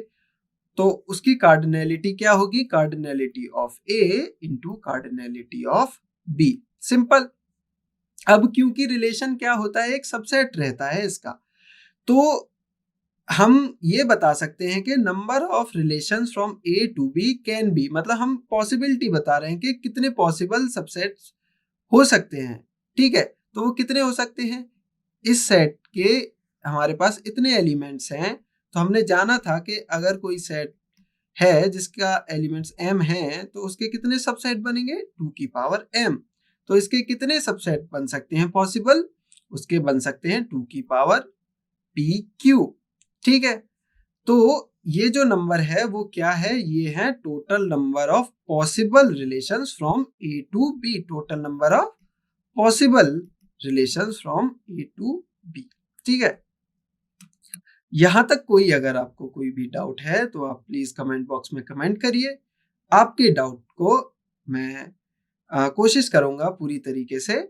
तो उसकी कार्डिनैलिटी क्या होगी, cardinality of A into cardinality of B. Simple. अब क्योंकि रिलेशन क्या होता है, एक सबसेट रहता है इसका, तो हम ये बता सकते हैं कि number of relations from A to B can be, मतलब हम पॉसिबिलिटी बता रहे हैं कि कितने पॉसिबल सबसेट्स हो सकते हैं। ठीक है, तो वो कितने हो सकते हैं, इस सेट के हमारे पास इतने एलिमेंट्स हैं, तो हमने जाना था कि अगर कोई सेट है जिसका एलिमेंट्स m हैं, तो उसके कितने सबसेट बनेंगे, 2 की पावर m। तो इसके कितने सबसेट बन सकते हैं पॉसिबल, उसके बन सकते हैं 2 की पावर pq। ठीक है, तो ये जो नंबर है वो क्या है, ये है total number of possible relations from A to B, total number of possible relations from A to B. ठीक है, यहाँ तक कोई अगर आपको कोई भी डाउट है तो आप प्लीज कमेंट बॉक्स में कमेंट करिए। आपके डाउट को मैं कोशिश करूंगा पूरी तरीके से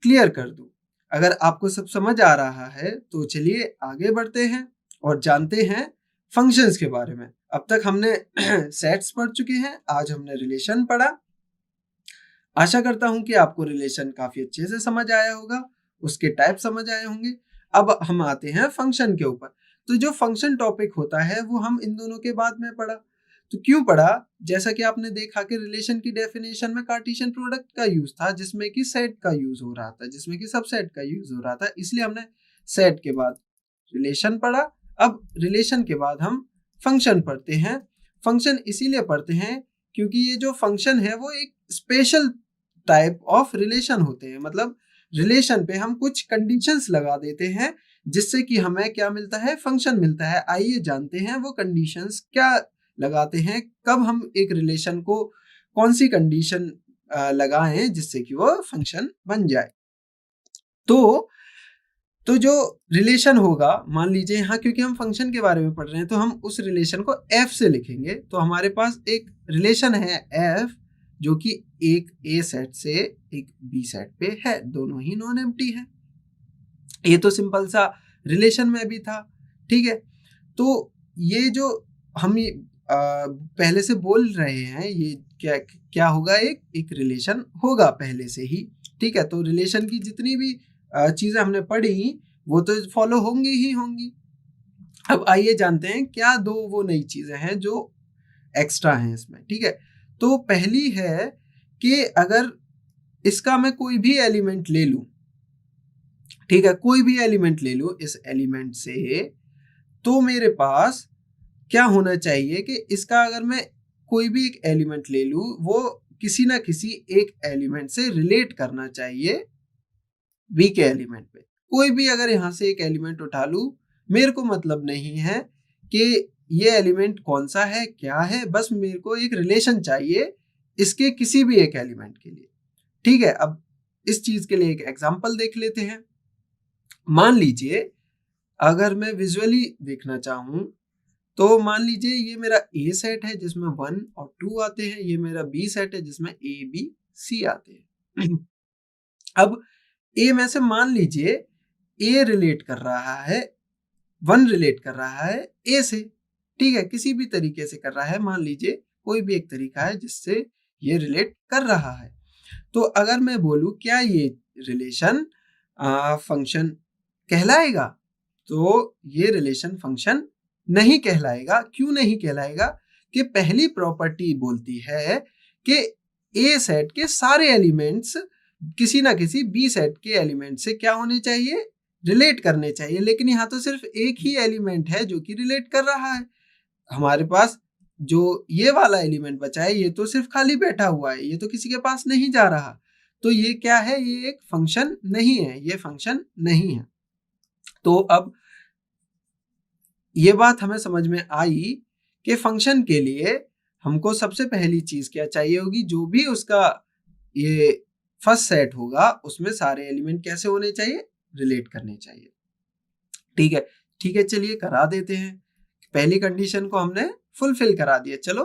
क्लियर कर दूं। अगर आपको सब समझ आ रहा है तो चलिए आगे बढ़ते हैं और जानते हैं फंक्शंस के बारे में। अब तक हमने सेट्स पढ़ चुके हैं, आज हमने रिलेशन पढ़ा। आशा करता हूं कि आपको रिलेशन काफी अच्छे से समझ आया होगा, उसके टाइप समझ आए होंगे। अब हम आते हैं फंक्शन के ऊपर। तो जो फंक्शन टॉपिक होता है वो हम इन दोनों के बाद में पढ़ा। तो क्यों पढ़ा? जैसा कि आपने देखा कि रिलेशन की डेफिनेशन में कार्टेशियन प्रोडक्ट का यूज था, जिसमें कि सेट का यूज हो रहा था, जिसमें कि सबसेट का यूज हो रहा था, इसलिए हमने सेट के बाद रिलेशन पढ़ा। अब रिलेशन के बाद हम फंक्शन पढ़ते हैं। फंक्शन इसीलिए पढ़ते हैं क्योंकि ये जो फंक्शन है वो एक स्पेशल टाइप ऑफ रिलेशन होते हैं। मतलब रिलेशन पे हम कुछ कंडीशंस लगा देते हैं जिससे कि हमें क्या मिलता है? फंक्शन मिलता है। आइए जानते हैं वो कंडीशंस क्या लगाते हैं, कब हम एक रिलेशन को कौन सी कंडीशन लगाएं जिससे कि वो फंक्शन बन जाए। तो जो रिलेशन होगा, मान लीजिए यहाँ क्योंकि हम फंक्शन के बारे में पढ़ रहे हैं तो हम उस रिलेशन को एफ से लिखेंगे। तो हमारे पास एक रिलेशन है एफ जो कि एक ए सेट से एक बी सेट पे है, दोनों ही नॉन एम्प्टी है। ये तो सिंपल सा रिलेशन में भी था, ठीक है। तो ये जो हम पहले से बोल रहे हैं ये क्या क्या होगा? एक रिलेशन होगा पहले से ही, ठीक है। तो रिलेशन की जितनी भी चीजें हमने पढ़ी वो तो फॉलो होंगी ही होंगी। अब आइए जानते हैं क्या दो वो नई चीजें हैं जो एक्स्ट्रा हैं इसमें, ठीक है। तो पहली है कि अगर इसका मैं कोई भी एलिमेंट ले लूं, ठीक है, कोई भी एलिमेंट ले लूं इस एलिमेंट से, तो मेरे पास क्या होना चाहिए कि इसका अगर मैं कोई भी एक एलिमेंट ले लूं वो किसी ना किसी एक एलिमेंट से रिलेट करना चाहिए बी के एलिमेंट पे। कोई भी अगर यहाँ से एक एलिमेंट उठा लूं, मेरे को मतलब नहीं है कि ये एलिमेंट कौन सा है क्या है, बस मेरे को एक रिलेशन चाहिए इसके किसी भी एक एलिमेंट के लिए, ठीक है। अब इस चीज के लिए एक एग्जांपल देख लेते हैं। मान लीजिए अगर मैं विजुअली देखना चाहूं तो मान लीजिए ये मेरा ए सेट है जिसमें 1 और 2 आते हैं, ये मेरा बी सेट है जिसमें ए बी सी आते हैं। अब ए में से मान लीजिए ए रिलेट कर रहा है, 1 रिलेट कर रहा है ए से, ठीक है, किसी भी तरीके से कर रहा है, मान लीजिए कोई भी एक तरीका है जिससे ये रिलेट कर रहा है। तो अगर मैं बोलूं क्या ये रिलेशन फंक्शन कहलाएगा, तो ये रिलेशन फंक्शन नहीं कहलाएगा। क्यों नहीं कहलाएगा? कि पहली प्रॉपर्टी बोलती है कि ए सेट के सारे एलिमेंट्स किसी ना किसी बी सेट के एलिमेंट से क्या होने चाहिए? रिलेट करने चाहिए। लेकिन यहाँ तो सिर्फ एक ही एलिमेंट है जो कि रिलेट कर रहा है। हमारे पास जो ये वाला एलिमेंट बचा है ये तो सिर्फ खाली बैठा हुआ है, ये तो किसी के पास नहीं जा रहा। तो ये क्या है? ये एक फंक्शन नहीं है, ये फंक्शन नहीं है। तो अब ये बात हमें समझ में आई कि फंक्शन के लिए हमको सबसे पहली चीज क्या चाहिए होगी? जो भी उसका ये फर्स्ट सेट होगा उसमें सारे एलिमेंट कैसे होने चाहिए? रिलेट करने चाहिए, ठीक है। ठीक है, चलिए करा देते हैं। पहली कंडीशन को हमने फुलफिल करा दिया। चलो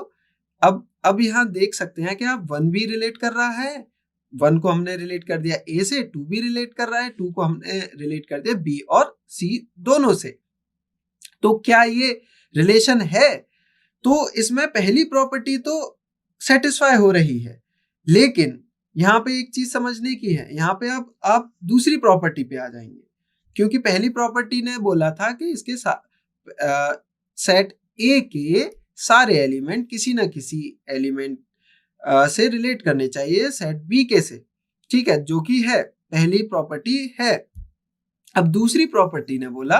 अब यहाँ देख सकते हैं कि आप 1 भी रिलेट कर रहा है, 1 को हमने रिलेट कर दिया ए से, 2 भी रिलेट कर रहा है, 2 को हमने रिलेट कर दिया बी और सी दोनों से। तो क्या ये रिलेशन है? तो इसमें पहली प्रॉपर्टी तो सेटिस्फाई हो रही है, लेकिन यहाँ पे एक चीज समझने की है। यहाँ पे आप दूसरी प्रॉपर्टी पे आ जाएंगे, क्योंकि पहली प्रॉपर्टी ने बोला था कि इसके सेट ए के सारे एलिमेंट किसी ना किसी एलिमेंट से रिलेट करने चाहिए सेट बी के से, ठीक है, जो कि है पहली प्रॉपर्टी है। अब दूसरी प्रॉपर्टी ने बोला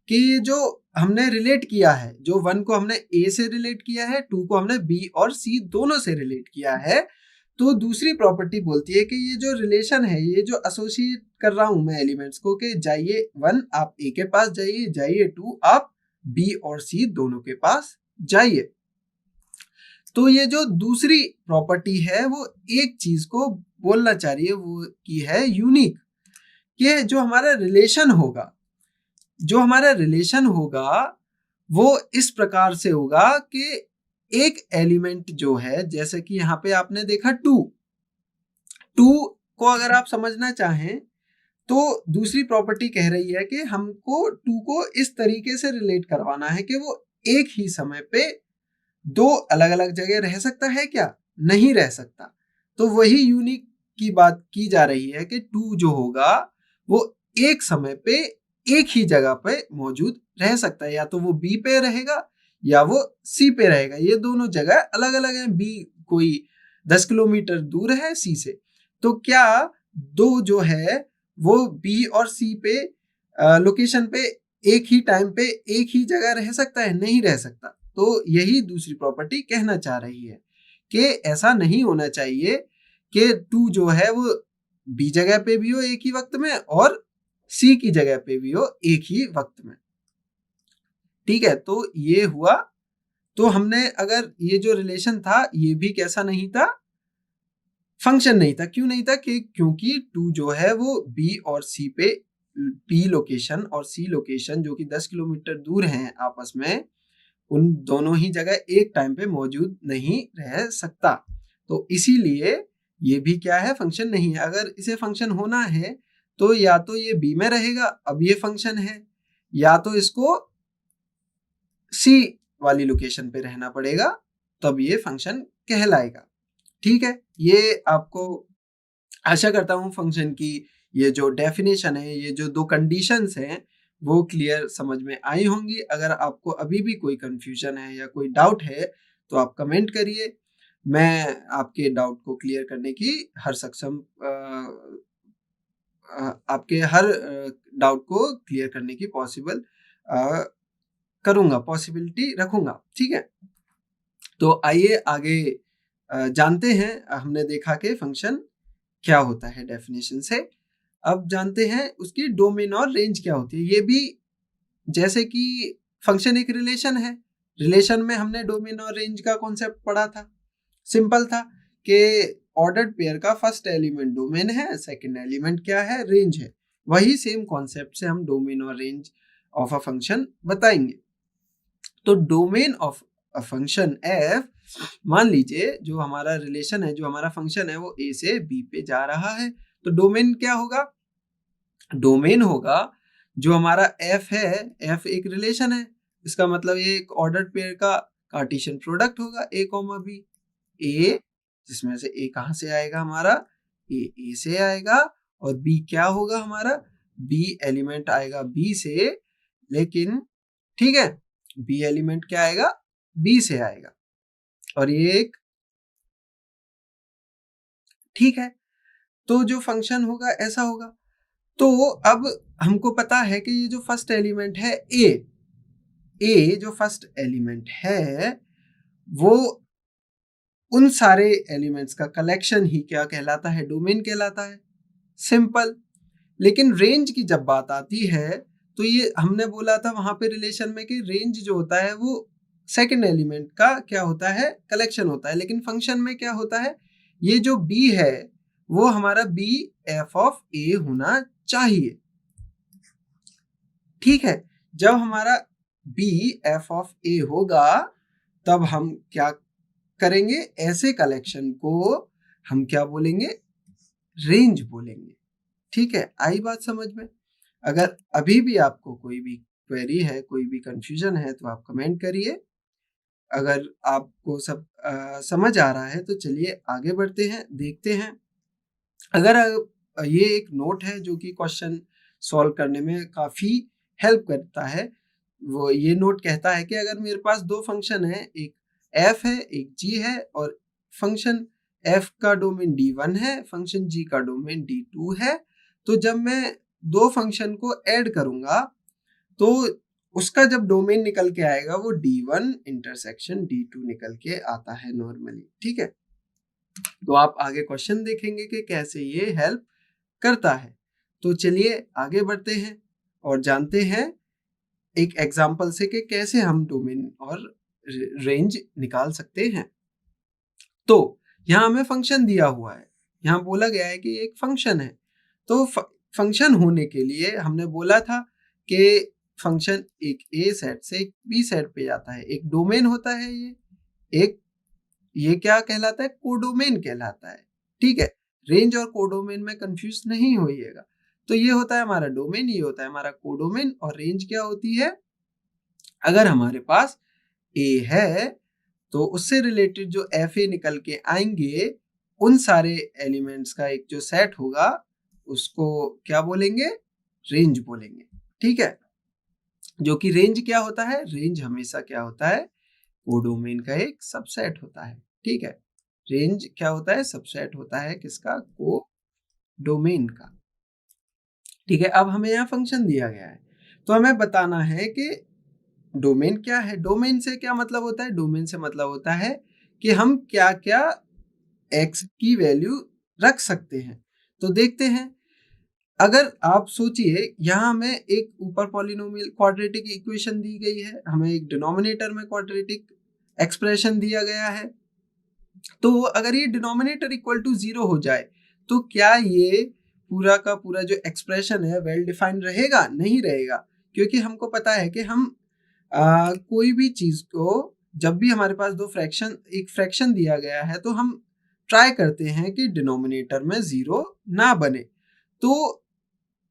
कि जो हमने रिलेट किया है, जो 1 को हमने ए से रिलेट किया है, 2 को हमने बी और सी दोनों से रिलेट किया है, तो दूसरी प्रॉपर्टी बोलती है कि ये जो रिलेशन है, ये जो एसोसिएट कर रहा हूं मैं एलिमेंट्स को, कि जाइए 1 आप ए के पास जाइए, जाइए 2 आप बी और सी दोनों के पास जाइए। तो ये जो दूसरी प्रॉपर्टी है वो एक चीज को बोलना चाह रही है, वो की है यूनिक, कि जो हमारा रिलेशन होगा जो हमारा रिलेशन होगा वो इस प्रकार से होगा कि एक एलिमेंट जो है, जैसे कि यहाँ पे आपने देखा 2 को अगर आप समझना चाहें तो दूसरी प्रॉपर्टी कह रही है कि हमको 2 को इस तरीके से रिलेट करवाना है कि वो एक ही समय पे दो अलग अलग जगह रह सकता है क्या? नहीं रह सकता। तो वही यूनिक की बात की जा रही है कि 2 जो होगा वो एक समय पे एक ही जगह पे मौजूद रह सकता है, या तो वो बी पे रहेगा या वो सी पे रहेगा। ये दोनों जगह अलग अलग हैं, बी कोई 10 किलोमीटर दूर है सी से। तो क्या 2 जो है वो बी और सी पे लोकेशन पे एक ही टाइम पे एक ही जगह रह सकता है? नहीं रह सकता। तो यही दूसरी प्रॉपर्टी कहना चाह रही है कि ऐसा नहीं होना चाहिए कि 2 जो है वो बी जगह पे भी हो एक ही वक्त में और सी की जगह पे भी हो एक ही वक्त में। ठीक है, तो ये हुआ। तो हमने अगर ये जो रिलेशन था ये भी कैसा नहीं था? फंक्शन नहीं था। क्यों नहीं था? कि क्योंकि 2 जो है वो बी और सी पे, बी लोकेशन और सी लोकेशन जो कि 10 किलोमीटर दूर हैं आपस में, उन दोनों ही जगह एक टाइम पे मौजूद नहीं रह सकता। तो इसीलिए ये भी क्या है? फंक्शन नहीं है। अगर इसे फंक्शन होना है तो या तो ये बी में रहेगा, अब ये फंक्शन है, या तो इसको सी वाली लोकेशन पे रहना पड़ेगा, तब ये फंक्शन कहलाएगा। ठीक है, ये आपको आशा करता हूँ फंक्शन की ये जो डेफिनेशन है, ये जो 2 कंडीशंस हैं वो क्लियर समझ में आई होंगी। अगर आपको अभी भी कोई कंफ्यूजन है या कोई डाउट है तो आप कमेंट करिए। मैं आपके डाउट को क्लियर करने की हर सक्षम आपके हर डाउट को क्लियर करने की करूँगा, पॉसिबिलिटी रखूँगा। ठीक है? तो आइए आगे जानते हैं। हमने देखा कि फंक्शन क्या होता है डेफिनेशन से। अब जानते हैं उसकी डोमेन और रेंज क्या होती है। ये भी जैसे कि फंक्शन एक रिलेशन है, रिलेशन में हमने डोमेन और रेंज का कॉन्सेप्ट पढ़ा था। सिंपल था कि ऑर्डर्ड पेयर का फर्स्ट एलिमेंट डोमेन है, सेकंड एलिमेंट क्या है? रेंज है। वही सेम कॉन्सेप्ट से हम डोमेन और रेंज ऑफ अ फंक्शन बताएंगे। तो domain of a function F, मान लीजिए जो हमारा रिलेशन है, जो हमारा फंक्शन है वो ए से बी पे जा रहा है, तो डोमेन क्या होगा? डोमेन होगा जो हमारा एफ है, एफ एक रिलेशन है, इसका मतलब ये एक ऑर्डर्ड पेयर का कार्टेशियन प्रोडक्ट होगा ए कॉमा बी। ए जिसमें से ए कहाँ से आएगा हमारा? ए से आएगा, और बी क्या होगा हमारा? बी एलिमेंट आएगा बी से, लेकिन ठीक है, बी एलिमेंट क्या आएगा? बी से आएगा, और ये एक, ठीक है। तो जो फंक्शन होगा ऐसा होगा। तो अब हमको पता है कि ये जो फर्स्ट एलिमेंट है ए जो फर्स्ट एलिमेंट है वो उन सारे एलिमेंट्स का कलेक्शन ही क्या कहलाता है? डोमेन कहलाता है। सिंपल। लेकिन रेंज की जब बात आती है तो ये हमने बोला था वहां पे रिलेशन में कि रेंज जो होता है वो सेकंड एलिमेंट का क्या होता है? कलेक्शन होता है। लेकिन फंक्शन में क्या होता है? ये जो बी है वो हमारा बी एफ ऑफ ए होना चाहिए। ठीक है, जब हमारा बी एफ ऑफ ए होगा तब हम क्या करेंगे? ऐसे कलेक्शन को हम क्या बोलेंगे? रेंज बोलेंगे। ठीक है, आई बात समझ में? अगर अभी भी आपको कोई भी क्वेरी है, कोई भी कंफ्यूजन है तो आप कमेंट करिए। अगर आपको सब समझ आ रहा है तो चलिए आगे बढ़ते हैं, देखते हैं। अगर ये एक नोट है जो कि क्वेश्चन सॉल्व करने में काफ़ी हेल्प करता है। वो ये नोट कहता है कि अगर मेरे पास 2 फंक्शन है, एक f है, एक g है, और फंक्शन f का डोमेन d1 है, फंक्शन g का डोमेन d2 है, तो जब मैं 2 फंक्शन को ऐड करूँगा तो उसका जब डोमेन निकल के आएगा वो d1 इंटरसेक्शन d2 निकल के आता है नॉर्मली। ठीक है, तो आप आगे क्वेश्चन देखेंगे कि कैसे ये हेल्प करता है। तो चलिए आगे बढ़ते हैं और जानते हैं एक एग्जाम्पल से कि कैसे हम डोमेन और रेंज निकाल सकते हैं। तो यहाँ हमें फंक्शन दिया हुआ है, यहाँ बोला गया है कि एक फंक्शन है। तो फंक्शन होने के लिए हमने बोला था कि फंक्शन एक ए सेट से एक बी सेट पे जाता है, एक डोमेन होता है ये क्या कहलाता है, कोडोमेन कहलाता है। ठीक है, रेंज और कोडोमेन में कंफ्यूज नहीं होइएगा। तो ये होता है हमारा डोमेन, ये होता है हमारा कोडोमेन, और रेंज क्या होती है, अगर हमारे पास ए है तो उससे रिलेटेड जो एफ ए निकल के आएंगे उन सारे एलिमेंट्स का एक जो सेट होगा उसको क्या बोलेंगे, रेंज बोलेंगे। ठीक है, जो कि रेंज क्या होता है, रेंज हमेशा क्या होता है, कोडोमेन का एक सबसेट होता है। ठीक है, रेंज क्या होता है, सबसेट होता है किसका, कोडोमेन का। ठीक है, अब हमें यहाँ फंक्शन दिया गया है तो हमें बताना है कि डोमेन क्या है। डोमेन से क्या मतलब होता है, डोमेन से मतलब होता है कि हम क्या क्या x की वैल्यू रख सकते हैं। तो देखते हैं, अगर आप सोचिए यहाँ हमें एक ऊपर पॉलिनोमियल क्वाड्रेटिक इक्वेशन दी गई है, हमें एक डिनोमिनेटर में क्वाड्रेटिक एक्सप्रेशन दिया गया है, तो अगर ये डिनोमिनेटर इक्वल टू 0 हो जाए तो क्या ये पूरा का पूरा जो एक्सप्रेशन है वेल डिफाइंड रहेगा, नहीं रहेगा। क्योंकि हमको पता है कि हम कोई भी चीज को जब भी हमारे पास एक फ्रैक्शन दिया गया है तो हम ट्राई करते हैं कि डिनोमिनेटर में 0 ना बने। तो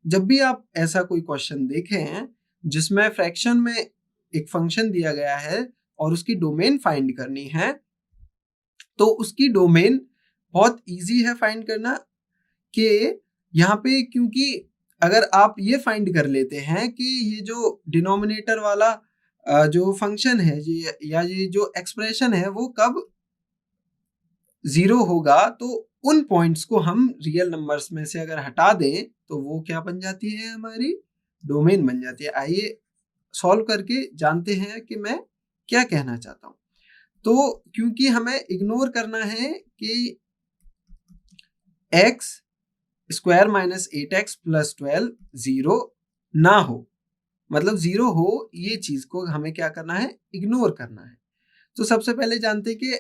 जब भी आप ऐसा कोई क्वेश्चन देखें जिसमें फ्रैक्शन में एक फंक्शन दिया गया है और उसकी डोमेन फाइंड करनी है, तो उसकी डोमेन बहुत इजी है फाइंड करना। कि यहाँ पे क्योंकि अगर आप ये फाइंड कर लेते हैं कि ये जो डिनोमिनेटर वाला जो फंक्शन है ये जो एक्सप्रेशन है वो कब 0 होगा, तो उन पॉइंट्स को हम रियल नंबर्स में से अगर हटा दें तो वो क्या बन जाती है, हमारी डोमेन बन जाती है। आइए सॉल्व करके जानते हैं कि मैं क्या कहना चाहता हूँ। तो क्योंकि हमें इग्नोर करना है कि x square minus 8x plus 12 0 ना हो, मतलब 0 हो, ये चीज को हमें क्या करना है, इग्नोर करना है। तो सबसे पहले जानते हैं कि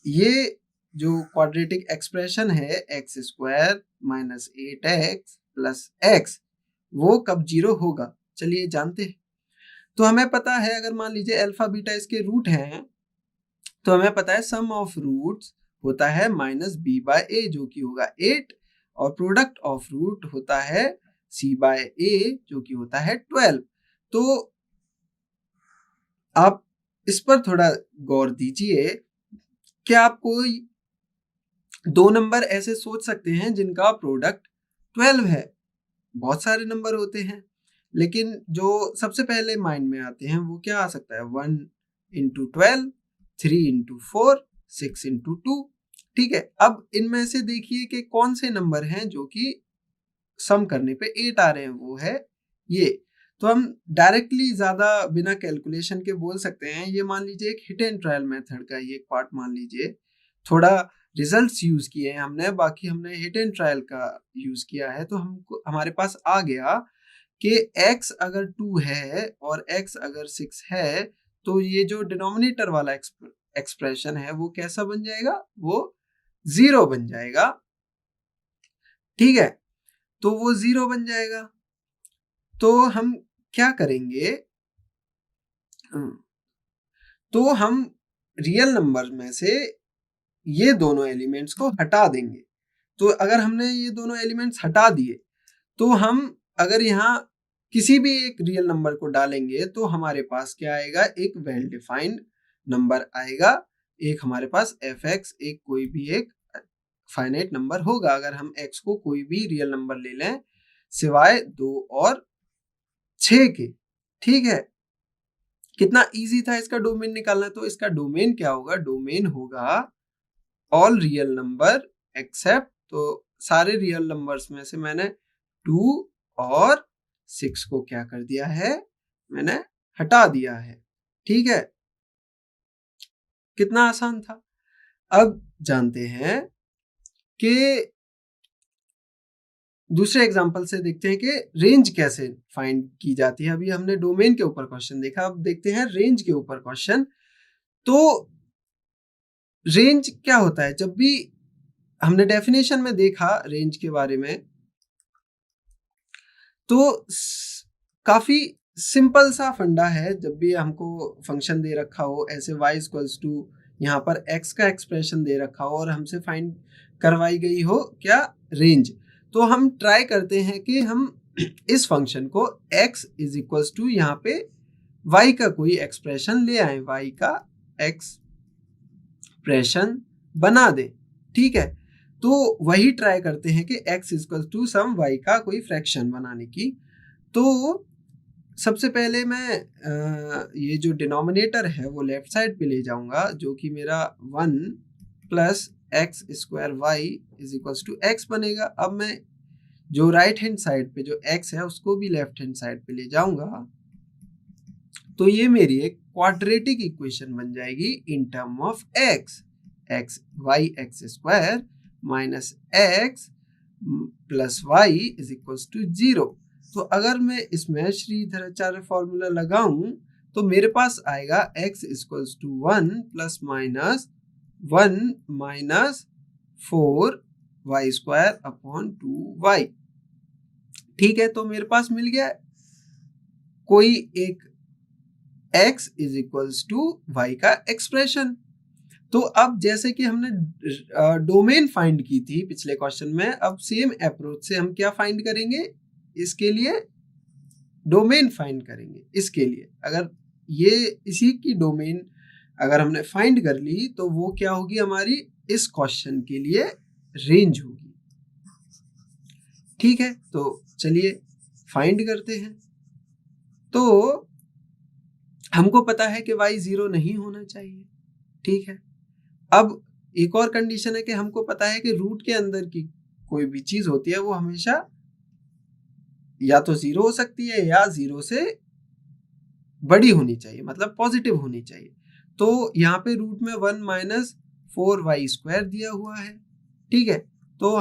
ये जो क्वाड्रेटिक एक्सप्रेशन है x square minus 8x plus x वो कब 0 होगा, चलिए जानते हैं। तो हमें पता है, अगर मान लीजिए अल्फा बीटा इसके रूट हैं तो हमें पता है सम ऑफ रूट्स होता है माइनस बी बाय ए जो कि होगा 8, और प्रोडक्ट ऑफ रूट होता है सी बाय ए जो कि होता है 12। तो आप इस पर थोड़ा गौर दीजिए कि आप कोई दो नंबर ऐसे सोच सकते हैं जिनका प्रोडक्ट 12 है, बहुत सारे नंबर होते हैं, लेकिन जो सबसे पहले माइंड में आते हैं वो क्या आ सकता है, 1 इंटू 12, 3 इंटू 4, 6 इंटू 2। ठीक है, अब इनमें से देखिए कि कौन से नंबर हैं जो कि सम करने पे 8 आ रहे हैं, वो है ये। तो हम डायरेक्टली ज्यादा बिना कैलकुलेशन के बोल सकते हैं, ये मान लीजिए एक हिट एंड ट्रायल मेथड का ये एक पार्ट मान लीजिए, थोड़ा रिजल्ट्स यूज किए हैं हमने, बाकी हमने हिट एंड ट्रायल का यूज किया है। तो हमको हमारे पास आ गया कि x अगर 2 है और x अगर 6 है तो ये जो डिनोमिनेटर वाला एक्सप्रेशन है वो कैसा बन जाएगा, वो 0 बन जाएगा। ठीक है, तो वो 0 बन जाएगा। तो हम क्या करेंगे, तो हम रियल नंबर में से ये दोनों एलिमेंट्स को हटा देंगे। तो अगर हमने ये दोनों एलिमेंट्स हटा दिए तो हम अगर यहाँ किसी भी एक रियल नंबर को डालेंगे तो हमारे पास क्या आएगा, एक वेल डिफाइंड नंबर आएगा। एक हमारे पास fx एक कोई भी एक फाइनाइट नंबर होगा अगर हम x को कोई भी रियल नंबर ले लें सिवाय 2 और 6 के। ठीक है, कितना इजी था इसका डोमेन निकालना। तो इसका डोमेन क्या होगा, डोमेन होगा ऑल रियल नंबर एक्सेप्ट, तो सारे रियल नंबर्स में से मैंने 2 और 6 को क्या कर दिया है, मैंने हटा दिया है। ठीक है, कितना आसान था। अब जानते हैं कि दूसरे एग्जांपल से देखते हैं कि रेंज कैसे फाइंड की जाती है। अभी हमने डोमेन के ऊपर क्वेश्चन देखा, अब देखते हैं रेंज के ऊपर क्वेश्चन। तो रेंज क्या होता है, जब भी हमने डेफिनेशन में देखा रेंज के बारे में तो काफी सिंपल सा फंडा है, जब भी हमको फंक्शन दे रखा हो ऐसे y इक्वल्स टू यहाँ पर x का एक्सप्रेशन दे रखा हो और हमसे फाइंड करवाई गई हो क्या, रेंज, तो हम ट्राई करते हैं कि हम इस फंक्शन को x इज इक्वल्स टू यहाँ पे y का कोई एक्सप्रेशन ले आए, y का एक्सप्रेशन बना दे। ठीक है, तो वही ट्राई करते हैं कि x equals to some y का कोई फ्रैक्शन बनाने की। तो सबसे पहले मैं ये जो डिनोमिनेटर है वो लेफ्ट साइड पे ले जाऊंगा, जो कि मेरा 1 plus X square Y is equals to X बनेगा। अब मैं जो राइट हैंड साइड पे जो x है उसको भी लेफ्ट हैंड साइड पे ले जाऊंगा, तो ये मेरी एक क्वाड्रेटिक इक्वेशन बन जाएगी in term of x, Y X square minus X plus Y is equals to 0। तो अगर मैं इसमें श्रीधराचार्य फॉर्मूला लगाऊं तो मेरे पास आएगा x equals to 1 plus minus 1 minus 4 Y square upon 2y। ठीक है, तो मेरे पास मिल गया कोई एक x is equals to y का एक्सप्रेशन। तो अब जैसे कि हमने डोमेन फाइंड की थी पिछले क्वेश्चन में, अब सेम अप्रोच से हम क्या फाइंड करेंगे, इसके लिए डोमेन फाइंड करेंगे। इसके लिए अगर ये इसी की डोमेन अगर हमने फाइंड कर ली तो वो क्या होगी, हमारी इस क्वेश्चन के लिए रेंज होगी। ठीक है, तो चलिए फाइंड करते हैं। तो हमको पता है कि y 0 नहीं होना चाहिए। ठीक है, अब एक और कंडीशन है कि हमको पता है कि रूट के अंदर की कोई भी चीज होती है वो हमेशा या तो 0 हो सकती है या 0 से बड़ी होनी चाहिए, मतलब पॉजिटिव होनी चाहिए। तो यहाँ पे रूट में 1 माइनस 4y स्क्वायर दिया हुआ है। ठीक है, तो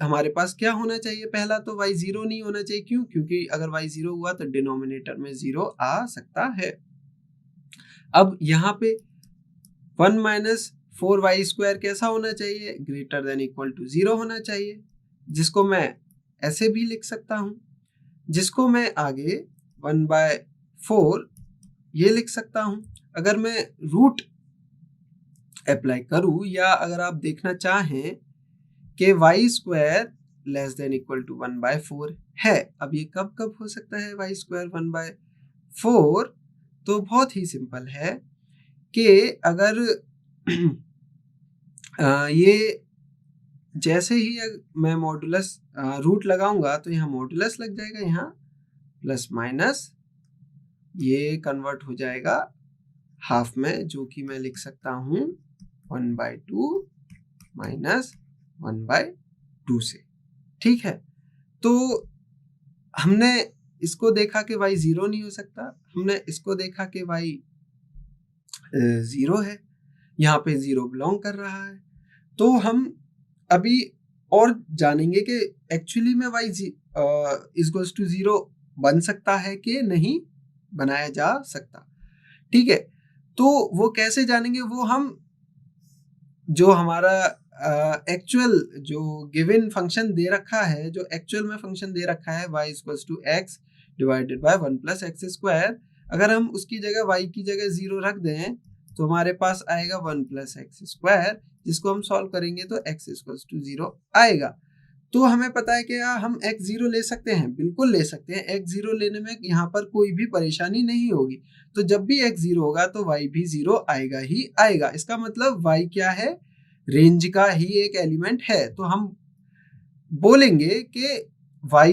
हमारे पास क्या होना चाहिए, पहला तो y 0 नहीं होना चाहिए। क्यों? क्योंकि अगर y 0 हुआ तो डिनोमिनेटर में 0 आ सकता है। अब यहाँ पे 1 माइनस 4y स्क्वायर कैसा होना चाहिए, ग्रेटर देन इक्वल टू 0 होना चाहिए, जिसको मैं ऐसे भी लिख सकता हूं, जिसको मैं आगे 1/4 ये लिख सकता हूं। अगर मैं रूट अप्लाई करूं या अगर आप देखना चाहें कि y square less than equal to 1/4 है, अब ये कब कब हो सकता है y स्क्वायर 1/4, तो बहुत ही सिंपल है कि अगर ये जैसे ही मैं मॉडुलस रूट लगाऊंगा तो यहाँ मॉडुलस लग जाएगा, यहाँ प्लस माइनस ये कन्वर्ट हो जाएगा हाफ में, जो कि मैं लिख सकता हूँ 1/2 माइनस 1/2 से। ठीक है, तो हमने इसको देखा कि y 0 नहीं हो सकता, हमने इसको देखा कि y 0 है, यहाँ पे 0 बिलोंग कर रहा है। तो हम अभी और जानेंगे कि एक्चुअली में y इक्वल्स टू 0 बन सकता है कि नहीं बनाया जा सकता। ठीक है, तो वो कैसे जानेंगे, वो हम जो हमारा एक्चुअल जो गिवन फंक्शन दे रखा है, जो एक्चुअल में फंक्शन दे रखा है y equals to x divided by 1 plus X square, अगर हम उसकी जगह y की जगह 0 रख दें तो हमारे पास आएगा 1 प्लस एक्स स्क्वायर, जिसको हम सॉल्व करेंगे तो x इक्वल्स टू 0 आएगा। तो हमें पता है कि हम x 0 ले सकते हैं, बिल्कुल ले सकते हैं, x 0 लेने में यहाँ पर कोई भी परेशानी नहीं होगी। तो जब भी x 0 होगा तो y भी 0 आएगा ही आएगा। इसका मतलब y क्या है, रेंज का ही एक एलिमेंट है। तो हम बोलेंगे कि y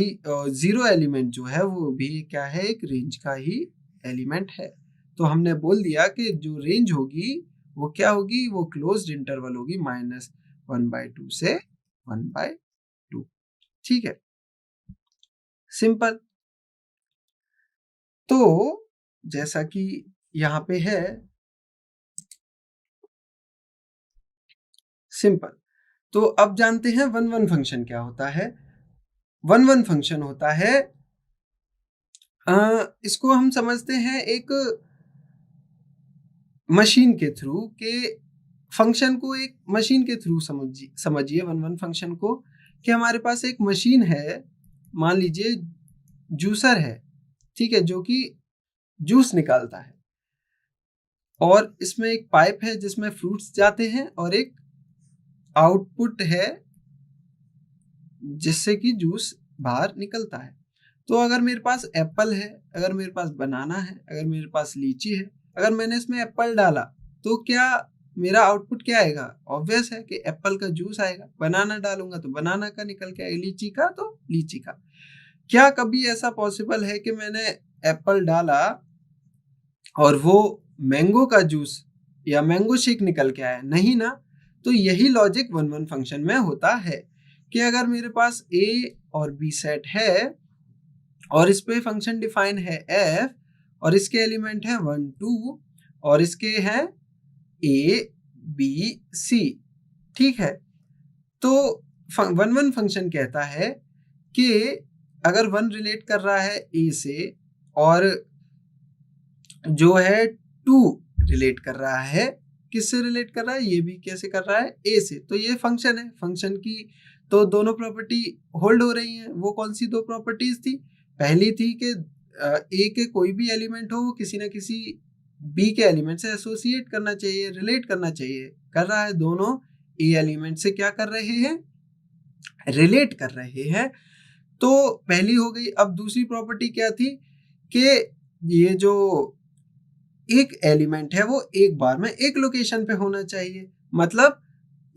0 एलिमेंट जो है वो भी क्या है, एक रेंज का ही एलिमेंट है। तो हमने बोल दिया कि जो रेंज होगी वो क्या होगी, वो क्लोज्ड इंटरवल होगी -1/2 से 1/2। ठीक है, सिंपल। तो जैसा कि यहाँ पे है सिंपल, तो अब जानते हैं 1 1 फंक्शन क्या होता है। 1 1 फंक्शन होता है, इसको हम समझते हैं एक मशीन के थ्रू के फंक्शन को, एक मशीन के थ्रू समझिए 1 1 फंक्शन को, कि हमारे पास एक मशीन है, मान लीजिए जूसर है। ठीक है, जो कि जूस निकालता है। और इसमें एक पाइप है जिसमें फ्रूट्स जाते हैं और एक आउटपुट है जिससे कि जूस बाहर निकलता है। तो अगर मेरे पास एप्पल है, अगर मेरे पास बनाना है, अगर मेरे पास लीची है, अगर मैंने इसमें एप्पल डाला तो क्या मेरा आउटपुट क्या आएगा? ऑब्वियस है कि एप्पल का जूस आएगा। बनाना डालूंगा तो बनाना का निकल के आएगा, लीची का तो लीची का। क्या कभी ऐसा पॉसिबल है कि मैंने एप्पल डाला और वो मैंगो का जूस या मैंगो शेक निकल के आया? नहीं ना। तो यही लॉजिक 1-1 फंक्शन में होता है कि अगर मेरे पास ए और बी सेट है और इस पे फंक्शन डिफाइन है एफ और इसके एलिमेंट है 1 2 और इसके हैं ए बी सी, ठीक है। तो 1-1 फंक्शन कहता है कि अगर 1 रिलेट कर रहा है ए से और जो है 2 रिलेट कर रहा है, किससे रिलेट कर रहा है? ये भी कैसे कर रहा है? ए से। तो ये फंक्शन है, फंक्शन की तो दोनों प्रॉपर्टी होल्ड हो रही हैं। वो कौन सी दो प्रॉपर्टीज थी? पहली थी कि ए के कोई भी एलिमेंट हो वो किसी ना किसी बी के एलिमेंट से एसोसिएट करना चाहिए, रिलेट करना चाहिए। कर रहा है, दोनों ए एलिमेंट से क्या कर रहे हैं? रिलेट कर रहे हैं। तो पहली हो गई। अब दूसरी प्रॉपर्टी क्या थी कि ये जो एक एलिमेंट है वो एक बार में एक लोकेशन पे होना चाहिए। मतलब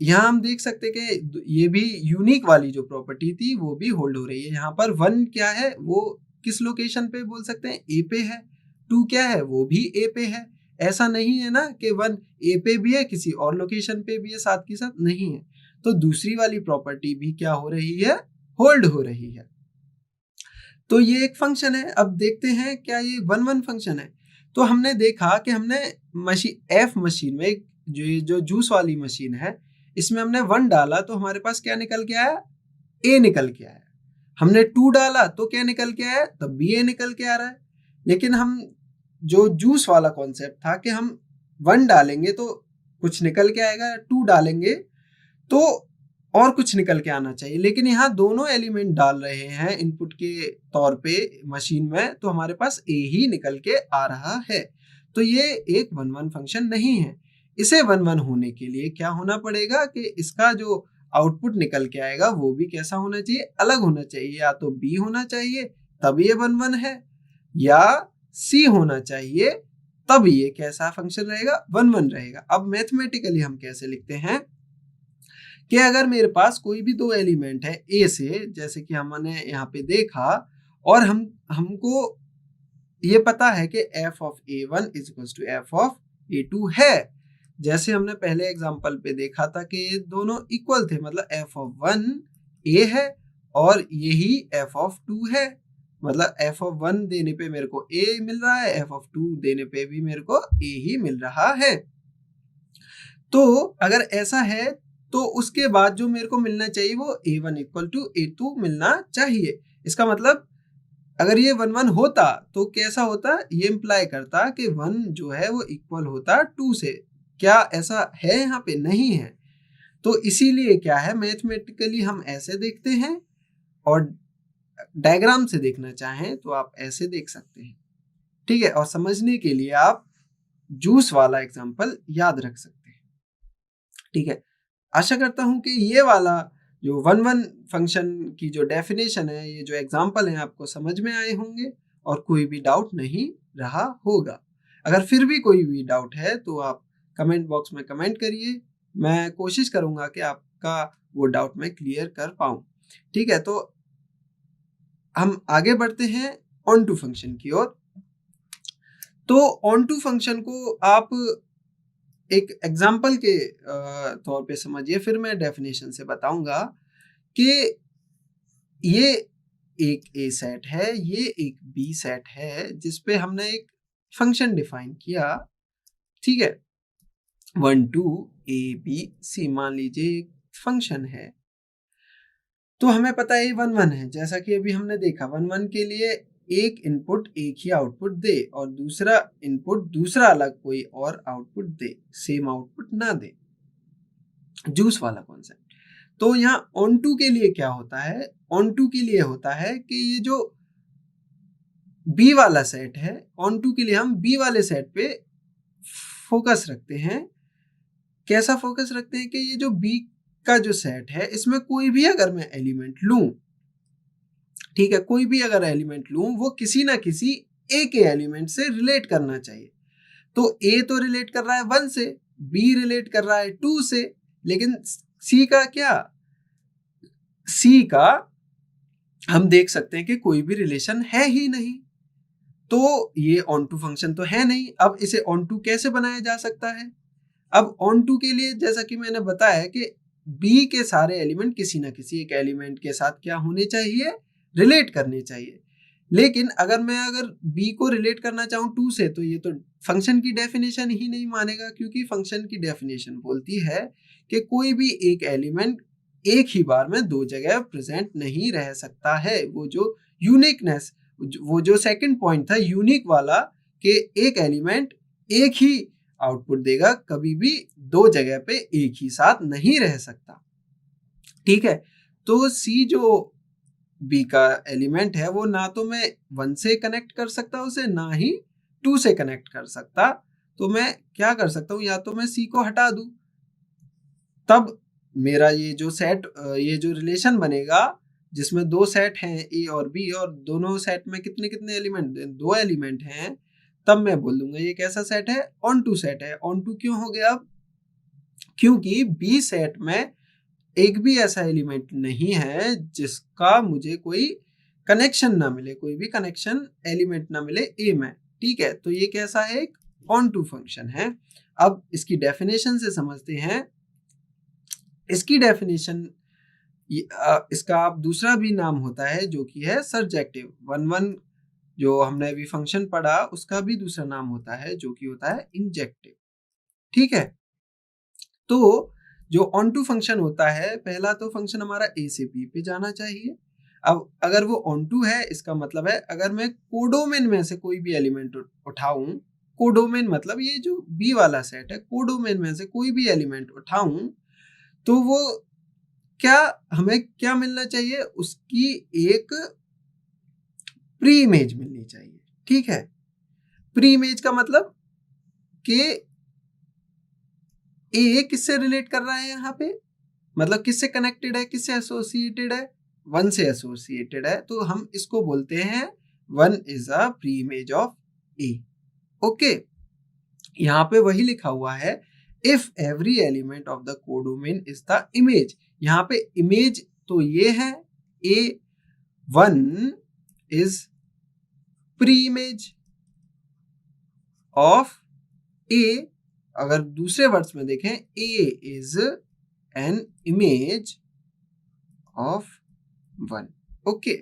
यहाँ हम देख सकते कि ये भी यूनिक वाली जो प्रॉपर्टी थी वो भी होल्ड हो रही है। यहाँ पर 1 क्या है, वो किस लोकेशन पे बोल सकते हैं? ए पे है। 2 क्या है, वो भी ए पे है। ऐसा नहीं है ना कि 1 ए पे भी है किसी और लोकेशन पे भी है, साथ के साथ नहीं है। तो दूसरी वाली प्रॉपर्टी भी क्या हो रही है? होल्ड हो रही है। तो ये एक फंक्शन है। अब देखते हैं क्या ये 1-1 फंक्शन है। तो हमने देखा कि हमने एफ मशीन में जो जूस वाली मशीन है इसमें हमने 1 डाला तो हमारे पास क्या निकल के आया? ए निकल के आया। हमने 2 डाला तो क्या निकल के आया? तब भी ए निकल के आ रहा है। लेकिन हम जो जूस वाला कॉन्सेप्ट था कि हम 1 डालेंगे तो कुछ निकल के आएगा, 2 डालेंगे तो और कुछ निकल के आना चाहिए। लेकिन यहाँ दोनों एलिमेंट डाल रहे हैं इनपुट के तौर पे मशीन में, तो हमारे पास ए ही निकल के आ रहा है। तो ये एक 1-1 फंक्शन नहीं है। इसे 1-1 होने के लिए क्या होना पड़ेगा कि इसका जो आउटपुट निकल के आएगा वो भी कैसा होना चाहिए? अलग होना चाहिए। या तो बी होना चाहिए तब ये 1-1 है, या सी होना चाहिए तब ये कैसा फंक्शन रहेगा? 1-1 रहेगा। अब मैथमेटिकली हम कैसे लिखते हैं कि अगर मेरे पास कोई भी दो एलिमेंट है ए से, जैसे कि हमने यहाँ पे देखा, और हमको ये पता है कि f of a1 is equal to f of a2 है। जैसे हमने पहले एग्जांपल पे देखा था कि ये दोनों इक्वल थे, मतलब f ऑफ 1 a है और यही f ऑफ 2 है। मतलब f ऑफ 1 देने पे मेरे को a मिल रहा है, f ऑफ 2 देने पे भी मेरे को a ही मिल रहा है। तो अगर ऐसा है तो उसके बाद जो मेरे को मिलना चाहिए वो a1 इक्वल टू a2 मिलना चाहिए। इसका मतलब अगर ये 1-1 होता तो कैसा होता? ये इंप्लाई करता कि 1 जो है वो इक्वल होता 2 से। क्या ऐसा है? यहाँ पे नहीं है। तो इसीलिए क्या है, मैथमेटिकली हम ऐसे देखते हैं और डायग्राम से देखना चाहें तो आप ऐसे देख सकते हैं, ठीक है। और समझने के लिए आप जूस वाला एग्जांपल याद रख सकते हैं, ठीक है। आशा करता हूं कि ये वाला जो 1-1 फंक्शन की जो डेफिनेशन है, ये जो एग्जांपल है, आपको समझ में आए होंगे और कोई भी डाउट नहीं रहा होगा। अगर फिर भी कोई भी डाउट है तो आप कमेंट बॉक्स में कमेंट करिए। मैं कोशिश करूंगा कि आपका वो डाउट मैं क्लियर कर पाऊं, ठीक है। तो हम आगे बढ़ते हैं ऑन टू फंक्शन की ओर। तो ऑन टू फंक्शन को आप एक एग्जाम्पल के तौर पे समझिए, फिर मैं डेफिनेशन से बताऊंगा कि ये एक ए सेट है, ये एक बी सेट है, जिसपे हमने एक फंक्शन डिफाइन किया, ठीक है। 1 2 ए बी सी मान लीजिए एक फंक्शन है। तो हमें पता है 1-1 है, जैसा कि अभी हमने देखा 1-1 के लिए एक इनपुट एक ही आउटपुट दे और दूसरा इनपुट दूसरा अलग कोई और आउटपुट दे, सेम आउटपुट ना दे। जूस वाला कॉन्सेप्ट। तो यहाँ ऑन टू के लिए क्या होता है? ऑन टू के लिए होता है कि ये जो बी वाला सेट है, ऑन टू के लिए हम बी वाले सेट पे फोकस रखते हैं। कैसा फोकस रखते हैं कि ये जो बी का जो सेट है इसमें कोई भी अगर मैं एलिमेंट लूं, ठीक है, कोई भी अगर एलिमेंट लूं वो किसी ना किसी ए के एलिमेंट से रिलेट करना चाहिए। तो ए तो रिलेट कर रहा है 1 से, बी रिलेट कर रहा है 2 से, लेकिन सी का क्या, सी का हम देख सकते हैं कि कोई भी रिलेशन है ही नहीं, तो ये ऑन टू फंक्शन तो है नहीं। अब इसे ऑन टू कैसे बनाया जा सकता है? अब ऑन टू के लिए जैसा कि मैंने बताया कि बी के सारे एलिमेंट किसी ना किसी एक एलिमेंट के साथ क्या होने चाहिए, रिलेट करने चाहिए। लेकिन अगर बी को रिलेट करना चाहूँ 2 से, तो ये तो फंक्शन की डेफिनेशन ही नहीं मानेगा, क्योंकि फंक्शन की डेफिनेशन बोलती है कि कोई भी एक एलिमेंट एक ही बार में दो जगह प्रेजेंट नहीं रह सकता है। वो जो यूनिकनेस, वो जो सेकंड पॉइंट था यूनिक वाला, कि एक एलिमेंट एक ही आउटपुट देगा, कभी भी दो जगह पे एक ही साथ नहीं रह सकता। ठीक है, तो सी जो बी का एलिमेंट है वो ना तो मैं 1 से कनेक्ट कर सकता उसे, ना ही 2 से कनेक्ट कर सकता। तो मैं क्या कर सकता हूँ, या तो मैं सी को हटा दूं, तब मेरा ये जो सेट, ये जो रिलेशन बनेगा जिसमें दो सेट हैं ए और बी, और दोनों सेट में कितने कितने एलिमेंट, दो एलिमेंट हैं, तब मैं बोल दूंगा ये कैसा सेट है, ऑन टू सेट है। ऑन टू क्यों हो गया? अब क्योंकि बी सेट में एक भी ऐसा एलिमेंट नहीं है जिसका मुझे कोई कनेक्शन ना मिले, कोई भी कनेक्शन एलिमेंट ना मिले ए में। ठीक है, तो ये कैसा है, एक ऑन टू फंक्शन है। अब इसकी डेफिनेशन से समझते हैं। इसकी डेफिनेशन, इसका आप दूसरा भी नाम होता है जो कि है सर्जेक्टिव। 1 जो हमने अभी फंक्शन पढ़ा उसका भी दूसरा नाम होता है जो कि होता है इंजेक्टिव। ठीक है, तो जो ऑन टू फंक्शन होता है, पहला तो फंक्शन हमारा ए से बी पे जाना चाहिए। अब अगर वो ऑन टू है, इसका मतलब है अगर मैं कोडोमेन में से कोई भी एलिमेंट उठाऊं, कोडोमेन मतलब ये जो बी वाला सेट है, कोडोमेन में से कोई भी एलिमेंट उठाऊं, तो वो हमें क्या मिलना चाहिए, उसकी एक प्री इमेज मिलनी चाहिए। ठीक है, प्री इमेज का मतलब कि ए किससे रिलेट कर रहा है, यहाँ पे मतलब किससे कनेक्टेड है, किससे एसोसिएटेड है, 1 से एसोसिएटेड है, तो हम इसको बोलते हैं 1 is a pre image of A. Okay, यहाँ पे वही लिखा हुआ है, if every element of the codomain is the image. यहाँ पे इमेज तो ये है, A1 is pre image of A. अगर दूसरे वर्ड्स में देखें, A is an image of 1। Okay,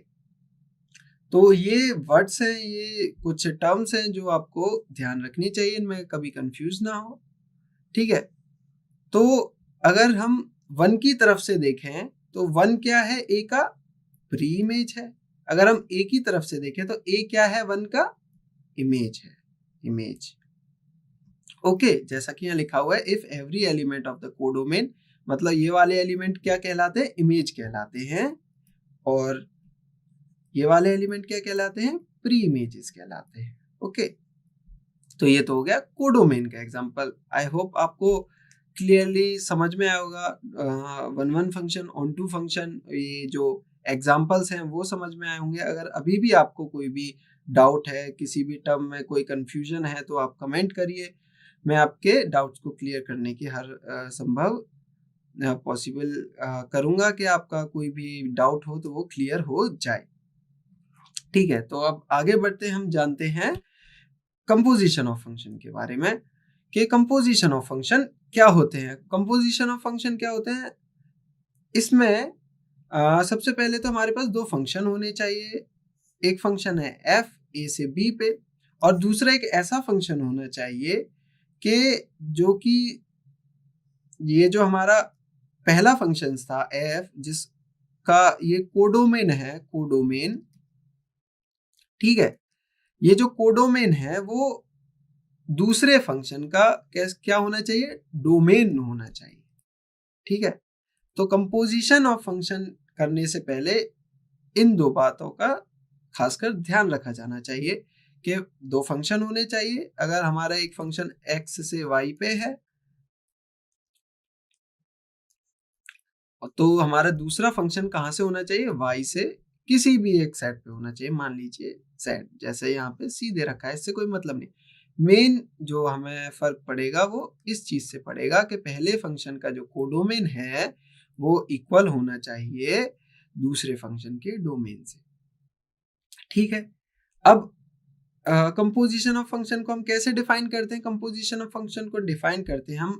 तो ये वर्ड्स हैं, ये कुछ टर्म्स हैं जो आपको ध्यान रखनी चाहिए, इनमें कभी कंफ्यूज ना हो। ठीक है, तो अगर हम 1 की तरफ से देखें तो 1 क्या है, ए का प्री इमेज है। अगर हम ए की तरफ से देखें तो ए क्या है, 1 का इमेज है, इमेज। ओके, जैसा कि यहाँ लिखा हुआ है, if every element of the codomain, मतलब ये वाले एलिमेंट क्या कहलाते हैं, इमेज कहलाते हैं, और ये वाले एलिमेंट क्या कहलाते हैं, प्री इमेजेस कहलाते हैं। ओके, तो ये तो हो गया कोडोमेन का एग्जांपल। आई होप आपको क्लियरली समझ में आया होगा। 1 फंक्शन, ऑन टू फंक्शन, ये जो एग्जांपल्स हैं वो समझ में आए होंगे। अगर अभी भी आपको कोई भी डाउट है, किसी भी टर्म में कोई कंफ्यूजन है, तो आप कमेंट करिए, मैं आपके डाउट्स को क्लियर करने की हर संभव पॉसिबल करूँगा कि आपका कोई भी डाउट हो तो वो क्लियर हो जाए। ठीक है, तो अब आगे बढ़ते हम जानते हैं कंपोजिशन ऑफ फंक्शन के बारे में, कि कंपोजिशन ऑफ फंक्शन क्या होते हैं। कंपोजिशन ऑफ फंक्शन क्या होते हैं, इसमें सबसे पहले तो हमारे पास दो फंक्शन होने चाहिए। एक फंक्शन है एफ, ए से बी पे, और दूसरा एक ऐसा फंक्शन होना चाहिए कि जो कि ये जो हमारा पहला फंक्शन था एफ, जिसका ये कोडोमेन है, कोडोमेन। ठीक है, ये जो कोडोमेन है वो दूसरे फंक्शन का क्या होना चाहिए, डोमेन होना चाहिए। ठीक है, तो कंपोजिशन ऑफ फंक्शन करने से पहले इन दो बातों का खासकर ध्यान रखा जाना चाहिए कि दो फंक्शन होने चाहिए। अगर हमारा एक फंक्शन x से y पे है तो हमारा दूसरा फंक्शन कहाँ से होना चाहिए, y से किसी भी एक सेट पे होना चाहिए। मान लीजिए सेट, जैसे यहाँ पे c दे रखा है, इससे कोई मतलब नहीं। मेन जो हमें फर्क पड़ेगा वो इस चीज से पड़ेगा कि पहले फंक्शन का जो कोडोमेन है वो इक्वल होना चाहिए दूसरे फंक्शन के डोमेन से। ठीक है, अब कंपोजिशन ऑफ फंक्शन को हम कैसे डिफाइन करते हैं? कंपोजिशन ऑफ फंक्शन को डिफाइन करते हैं हम,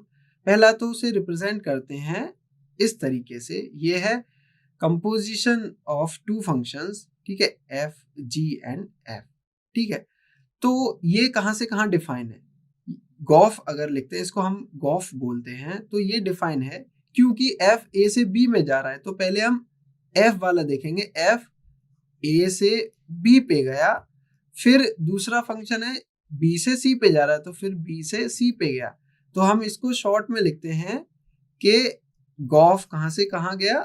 पहला तो उसे रिप्रेजेंट करते हैं इस तरीके से। ये है कंपोजिशन ऑफ टू फंक्शंस, ठीक है, एफ जी एंड एफ। ठीक है, तो ये कहाँ से कहाँ डिफाइन है? गॉफ अगर लिखते हैं, इसको हम गॉफ बोलते हैं, तो ये डिफाइन है क्योंकि एफ ए से बी में जा रहा है। तो पहले हम एफ वाला देखेंगे, एफ ए से बी पे गया, फिर दूसरा फंक्शन है बी से सी पे जा रहा है तो फिर बी से सी पे गया। तो हम इसको शॉर्ट में लिखते हैं कि गॉफ कहाँ से कहाँ गया,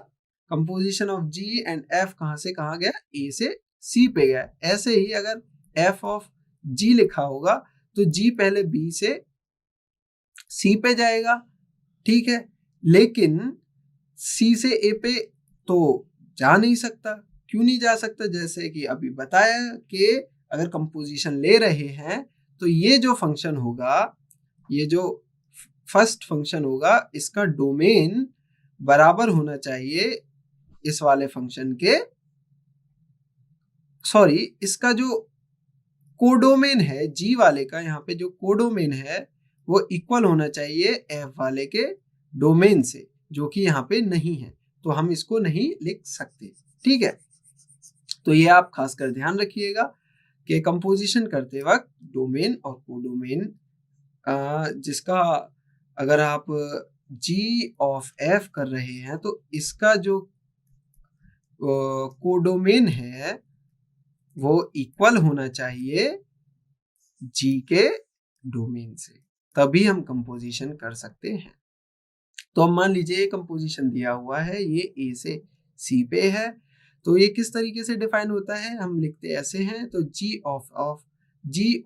composition of G and F कहाँ से कहाँ गया, ए से सी पे गया। ऐसे ही अगर एफ ऑफ जी लिखा होगा तो जी पहले बी से सी पे जाएगा, ठीक है, लेकिन सी से ए पे तो जा नहीं सकता। क्यों नहीं जा सकता? जैसे कि अभी बताया कि अगर कंपोजिशन ले रहे हैं तो ये जो फंक्शन होगा, ये जो फर्स्ट फंक्शन होगा, इसका डोमेन बराबर होना चाहिए इस वाले फंक्शन के, सॉरी, इसका जो कोडोमेन है जी वाले का, यहाँ पे जो कोडोमेन है वो इक्वल होना चाहिए एफ वाले के डोमेन से, जो कि यहाँ पे नहीं है, तो हम इसको नहीं लिख सकते। ठीक है, तो ये आप खासकर ध्यान रखिएगा कि कंपोजिशन करते वक्त डोमेन और कोडोमेन, जिसका अगर आप जी ऑफ एफ कर रहे हैं तो इसका जो कोडोमेन है वो इक्वल होना चाहिए जी के डोमेन से, तभी हम कंपोजिशन कर सकते हैं। तो अब मान लीजिए कंपोजिशन दिया हुआ है, ये ए से सी पे है, तो ये किस तरीके से डिफाइन होता है? हम लिखते ऐसे हैं, तो G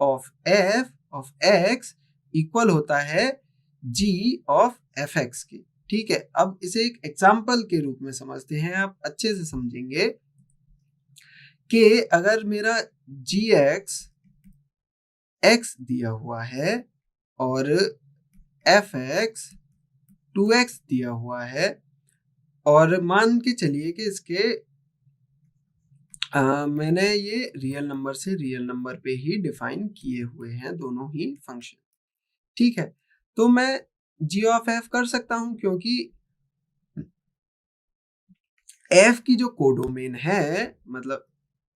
of F of X equal होता है जी ऑफ एफ एक्स के। ठीक है, अब इसे एक एग्जाम्पल के रूप में समझते हैं, आप अच्छे से समझेंगे कि अगर मेरा जी एक्स दिया हुआ है और एफ एक्स 2x दिया हुआ है, और मान के चलिए कि इसके मैंने ये रियल नंबर से रियल नंबर पे ही डिफाइन किए हुए हैं दोनों ही फंक्शन। ठीक है, तो मैं g ऑफ f कर सकता हूं क्योंकि f की जो कोडोमेन है, मतलब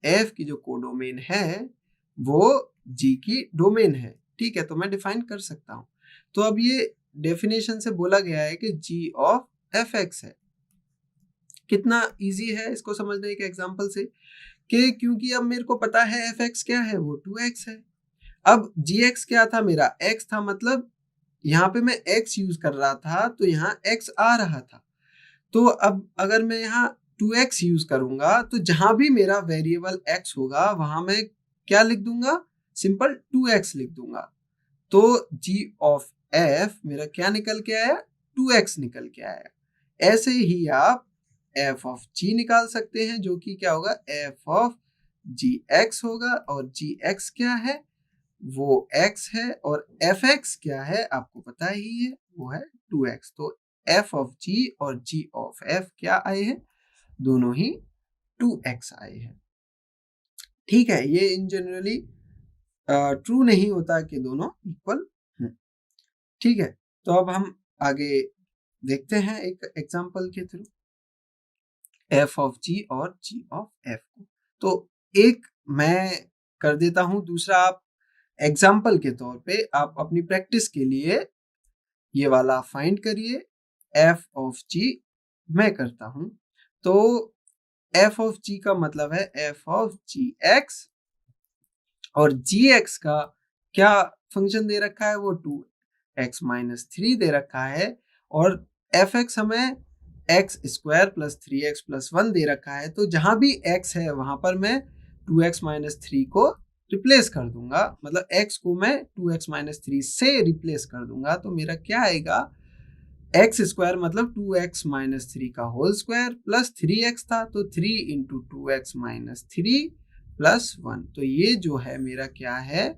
f की जो कोडोमेन है वो g की डोमेन है। ठीक है, तो मैं डिफाइन कर सकता हूं। तो अब ये डेफिनेशन से बोला गया है कि g ऑफ एफ एक्स है। कितना इजी है इसको समझने के एग्जांपल से, कि क्योंकि अब मेरे को पता है एफ एक्स क्या है, वो 2x है। अब जी एक्स क्या था, मेरा x था, मतलब यहाँ पे मैं x यूज कर रहा था तो यहाँ x आ रहा था। तो अब अगर मैं यहाँ 2x यूज करूंगा तो जहां भी मेरा वेरिएबल x होगा वहां मैं क्या लिख दूंगा, सिंपल 2x लिख दूंगा। तो g ऑफ f मेरा क्या निकल के आया, 2x निकल के आया। ऐसे ही आप f ऑफ g निकाल सकते हैं, जो कि क्या होगा, f ऑफ gx होगा, और gx क्या है, वो x है, और fx क्या है आपको पता ही है, वो है 2x। तो f ऑफ g और g ऑफ f क्या आए हैं, दोनों ही 2x आए हैं। ठीक है, ये इन जनरली ट्रू नहीं होता कि दोनों इक्वल हैं। ठीक है, तो अब हम आगे देखते हैं एक एग्जांपल के थ्रू f ऑफ g और g ऑफ f को। तो एक मैं कर देता हूं, दूसरा आप एग्जांपल के तौर पे आप अपनी प्रैक्टिस के लिए ये वाला फाइंड करिए। f ऑफ g मैं करता हूं, तो f ऑफ g का मतलब है f ऑफ gx, और gx का क्या फंक्शन दे रखा है, वो 2x माइनस 3 दे रखा है, और fx हमें x square plus 3x plus 1 दे रखा है। तो जहां भी x है वहां पर मैं 2x माइनस 3 को रिप्लेस कर दूंगा, मतलब x को मैं 2x माइनस 3 से रिप्लेस कर दूंगा, तो मेरा क्या आएगा, एक्स स्क्वायर मतलब 2x माइनस 3 का होल स्क्वायर प्लस 3x था, तो 3 इंटू 2x माइनस 3 प्लस 1। तो ये जो है मेरा क्या है,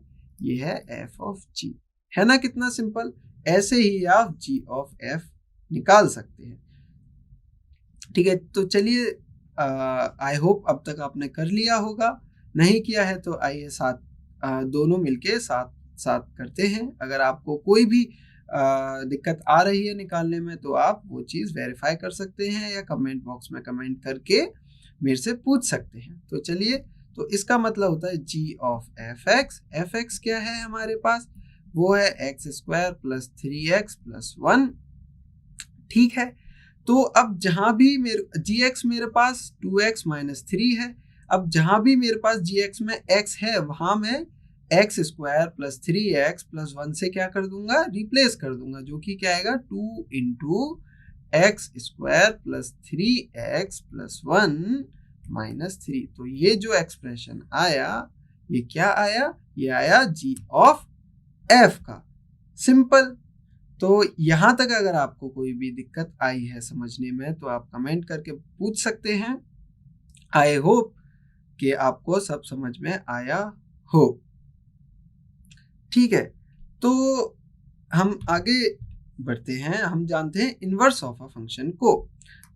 ये है f ऑफ g, है ना कितना सिंपल। ऐसे ही आप g ऑफ f निकाल सकते हैं। ठीक है, तो चलिए आई होप अब तक आपने कर लिया होगा, नहीं किया है तो आइए साथ दोनों मिलके साथ साथ करते हैं। अगर आपको कोई भी दिक्कत आ रही है निकालने में तो आप वो चीज़ वेरीफाई कर सकते हैं या कमेंट बॉक्स में कमेंट करके मेरे से पूछ सकते हैं। तो चलिए, तो इसका मतलब होता है g ऑफ एफ एक्स क्या है हमारे पास, वो है x square plus 3x plus 1। ठीक है, तो अब जहां भी मेरे gx मेरे पास 2x माइनस 3 है, अब जहां भी मेरे पास gx में x है वहां मैं x square plus 3x plus 1 से क्या कर दूंगा, रिप्लेस कर दूंगा, जो कि क्या आएगा 2 into x square plus 3x plus 1 minus 3। तो ये जो एक्सप्रेशन आया, ये क्या आया, ये आया g ऑफ f का। सिंपल। तो यहाँ तक अगर आपको कोई भी दिक्कत आई है समझने में तो आप कमेंट करके पूछ सकते हैं। आई होप कि आपको सब समझ में आया हो। ठीक है, तो हम आगे बढ़ते हैं। हम जानते हैं इनवर्स ऑफ अ फंक्शन को।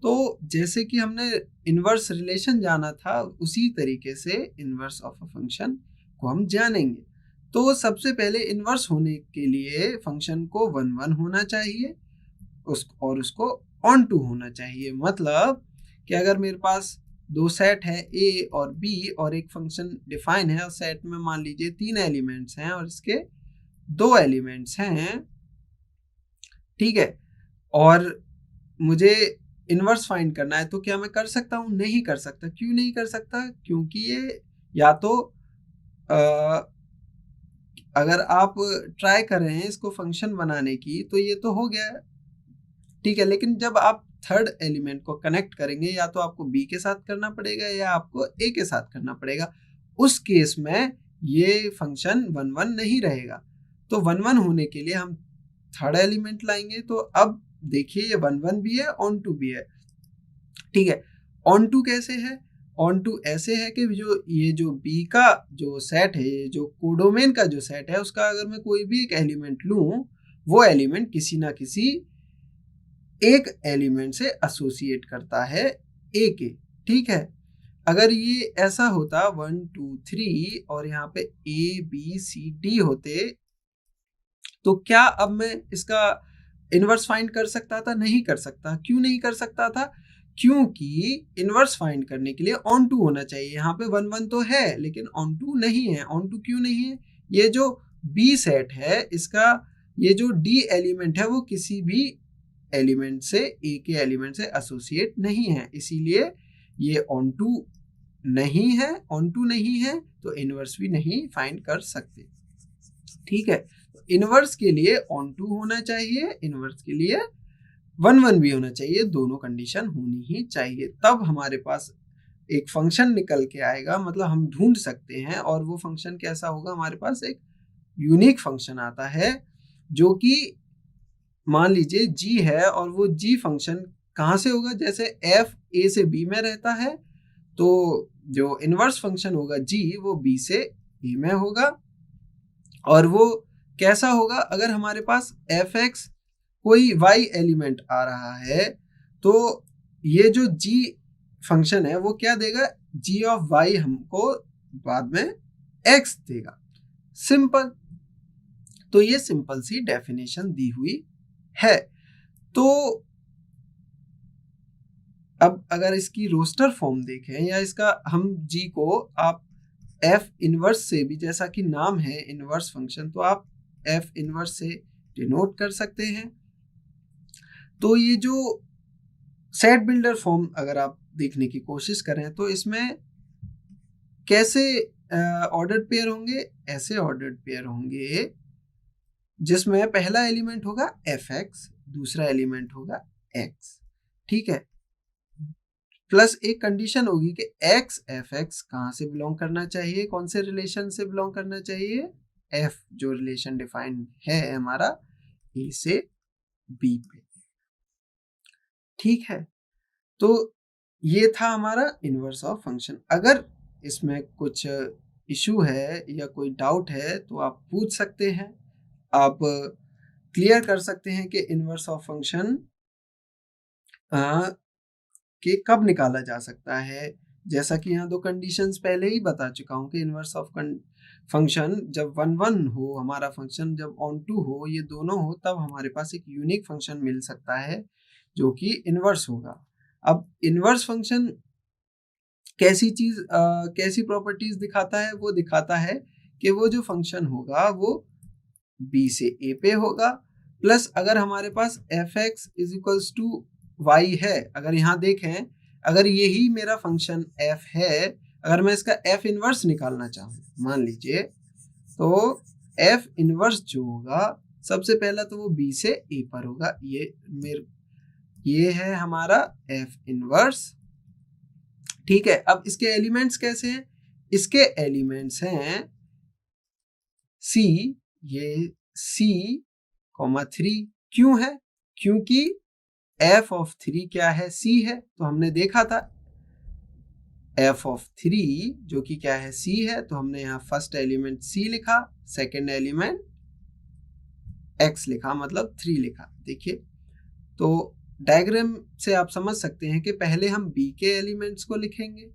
तो जैसे कि हमने इनवर्स रिलेशन जाना था, उसी तरीके से इनवर्स ऑफ अ फंक्शन को हम जानेंगे। तो सबसे पहले इनवर्स होने के लिए फंक्शन को 1 1 होना चाहिए और उसको ऑन टू होना चाहिए। मतलब कि अगर मेरे पास दो सेट है a और b और एक फंक्शन डिफाइन है और सेट में मान लीजिए 3 एलिमेंट्स हैं और इसके 2 एलिमेंट्स हैं, ठीक है, और मुझे इनवर्स फाइंड करना है, तो क्या मैं कर सकता हूँ, नहीं कर सकता। क्यों नहीं कर सकता, क्योंकि ये या तो अगर आप ट्राई कर रहे हैं इसको फंक्शन बनाने की तो ये तो हो गया, ठीक है, लेकिन जब आप थर्ड एलिमेंट को कनेक्ट करेंगे या तो आपको b के साथ करना पड़ेगा या आपको a के साथ करना पड़ेगा। उस केस में ये फंक्शन 1 1 नहीं रहेगा। तो 1 1 होने के लिए हम थर्ड एलिमेंट लाएंगे। तो अब देखिए ये 1 1 भी है, ऑन टू भी है। ठीक है, ऑन टू कैसे है, ऑन टू ऐसे है कि ये जो b का जो सेट है, ये जो कोडोमेन का जो सेट है, उसका अगर मैं कोई भी एक एलिमेंट लूं, वो एलिमेंट किसी ना किसी एक एलिमेंट से एसोसिएट करता है a के। ठीक है, अगर ये ऐसा होता 1 2 3 और यहाँ पे a b c d होते, तो क्या अब मैं इसका इनवर्स फाइंड कर सकता था, नहीं कर सकता। क्यों नहीं कर सकता था, क्योंकि इनवर्स फाइंड करने के लिए ऑन टू होना चाहिए। यहाँ पे 1 1 तो है लेकिन ऑन टू नहीं है। ऑन टू क्यों नहीं है, ये जो b सेट है इसका ये जो d एलिमेंट है वो किसी भी एलिमेंट से a के एलिमेंट से एसोसिएट नहीं है, इसीलिए ये ऑन टू नहीं है। ऑन टू नहीं है तो इनवर्स भी नहीं फाइंड कर सकते। ठीक है, इनवर्स के लिए ऑन टू होना चाहिए, इनवर्स के लिए 1 1 भी होना चाहिए, दोनों कंडीशन होनी ही चाहिए, तब हमारे पास एक फंक्शन निकल के आएगा। मतलब हम ढूंढ सकते हैं और वो फंक्शन कैसा होगा, हमारे पास एक यूनिक फंक्शन आता है जो कि मान लीजिए g है और वो g फंक्शन कहाँ से होगा, जैसे f a से b में रहता है तो जो इनवर्स फंक्शन होगा g वो b से a में होगा। और वो कैसा होगा, अगर हमारे पास fx कोई y एलिमेंट आ रहा है तो ये जो g फंक्शन है वो क्या देगा, g ऑफ y हमको बाद में x देगा। सिंपल। तो ये सिंपल सी डेफिनेशन दी हुई है। तो अब अगर इसकी रोस्टर फॉर्म देखें या इसका हम g को आप f इनवर्स से भी, जैसा कि नाम है इनवर्स फंक्शन, तो आप f इनवर्स से डिनोट कर सकते हैं। तो ये जो सेट बिल्डर फॉर्म अगर आप देखने की कोशिश करें तो इसमें कैसे ऑर्डर्ड पेयर होंगे, ऐसे ऑर्डर्ड पेयर होंगे जिसमें पहला एलिमेंट होगा fx, दूसरा एलिमेंट होगा x। ठीक है, प्लस एक कंडीशन होगी कि एक्स एफ एक्स कहाँ से बिलोंग करना चाहिए, कौन से रिलेशन से बिलोंग करना चाहिए, एफ जो रिलेशन डिफाइन है हमारा ए से बी पे। ठीक है, तो ये था हमारा इनवर्स ऑफ फंक्शन। अगर इसमें कुछ इशू है या कोई डाउट है तो आप पूछ सकते हैं, आप क्लियर कर सकते हैं कि इनवर्स ऑफ फंक्शन कि कब निकाला जा सकता है। जैसा कि यहाँ दो कंडीशंस पहले ही बता चुका हूँ कि इनवर्स ऑफ फंक्शन जब 1 1 हो, हमारा फंक्शन जब ऑन टू हो, ये दोनों हो, तब हमारे पास एक यूनिक फंक्शन मिल सकता है जो कि इनवर्स होगा। अब इनवर्स फंक्शन कैसी चीज कैसी प्रॉपर्टीज दिखाता है, वो दिखाता है कि वो जो फंक्शन होगा वो b से a पे होगा, प्लस अगर हमारे पास F X is equals to Y है, अगर यहाँ देखें, अगर यही मेरा फंक्शन f है, अगर मैं इसका f इनवर्स निकालना चाहूँ मान लीजिए, तो f इनवर्स जो होगा सबसे पहला तो वो b से a पर होगा। ये है हमारा f इनवर्स। ठीक है, अब इसके एलिमेंट्स कैसे हैं, इसके एलिमेंट्स हैं c, ये c, 3। क्यों है, क्योंकि f ऑफ 3 क्या है, c है। तो हमने देखा था f ऑफ 3 जो कि क्या है, c है, तो हमने यहाँ फर्स्ट एलिमेंट c लिखा, सेकेंड एलिमेंट x लिखा, मतलब 3 लिखा। देखिए, तो डायग्राम से आप समझ सकते हैं कि पहले हम b के एलिमेंट्स को लिखेंगे,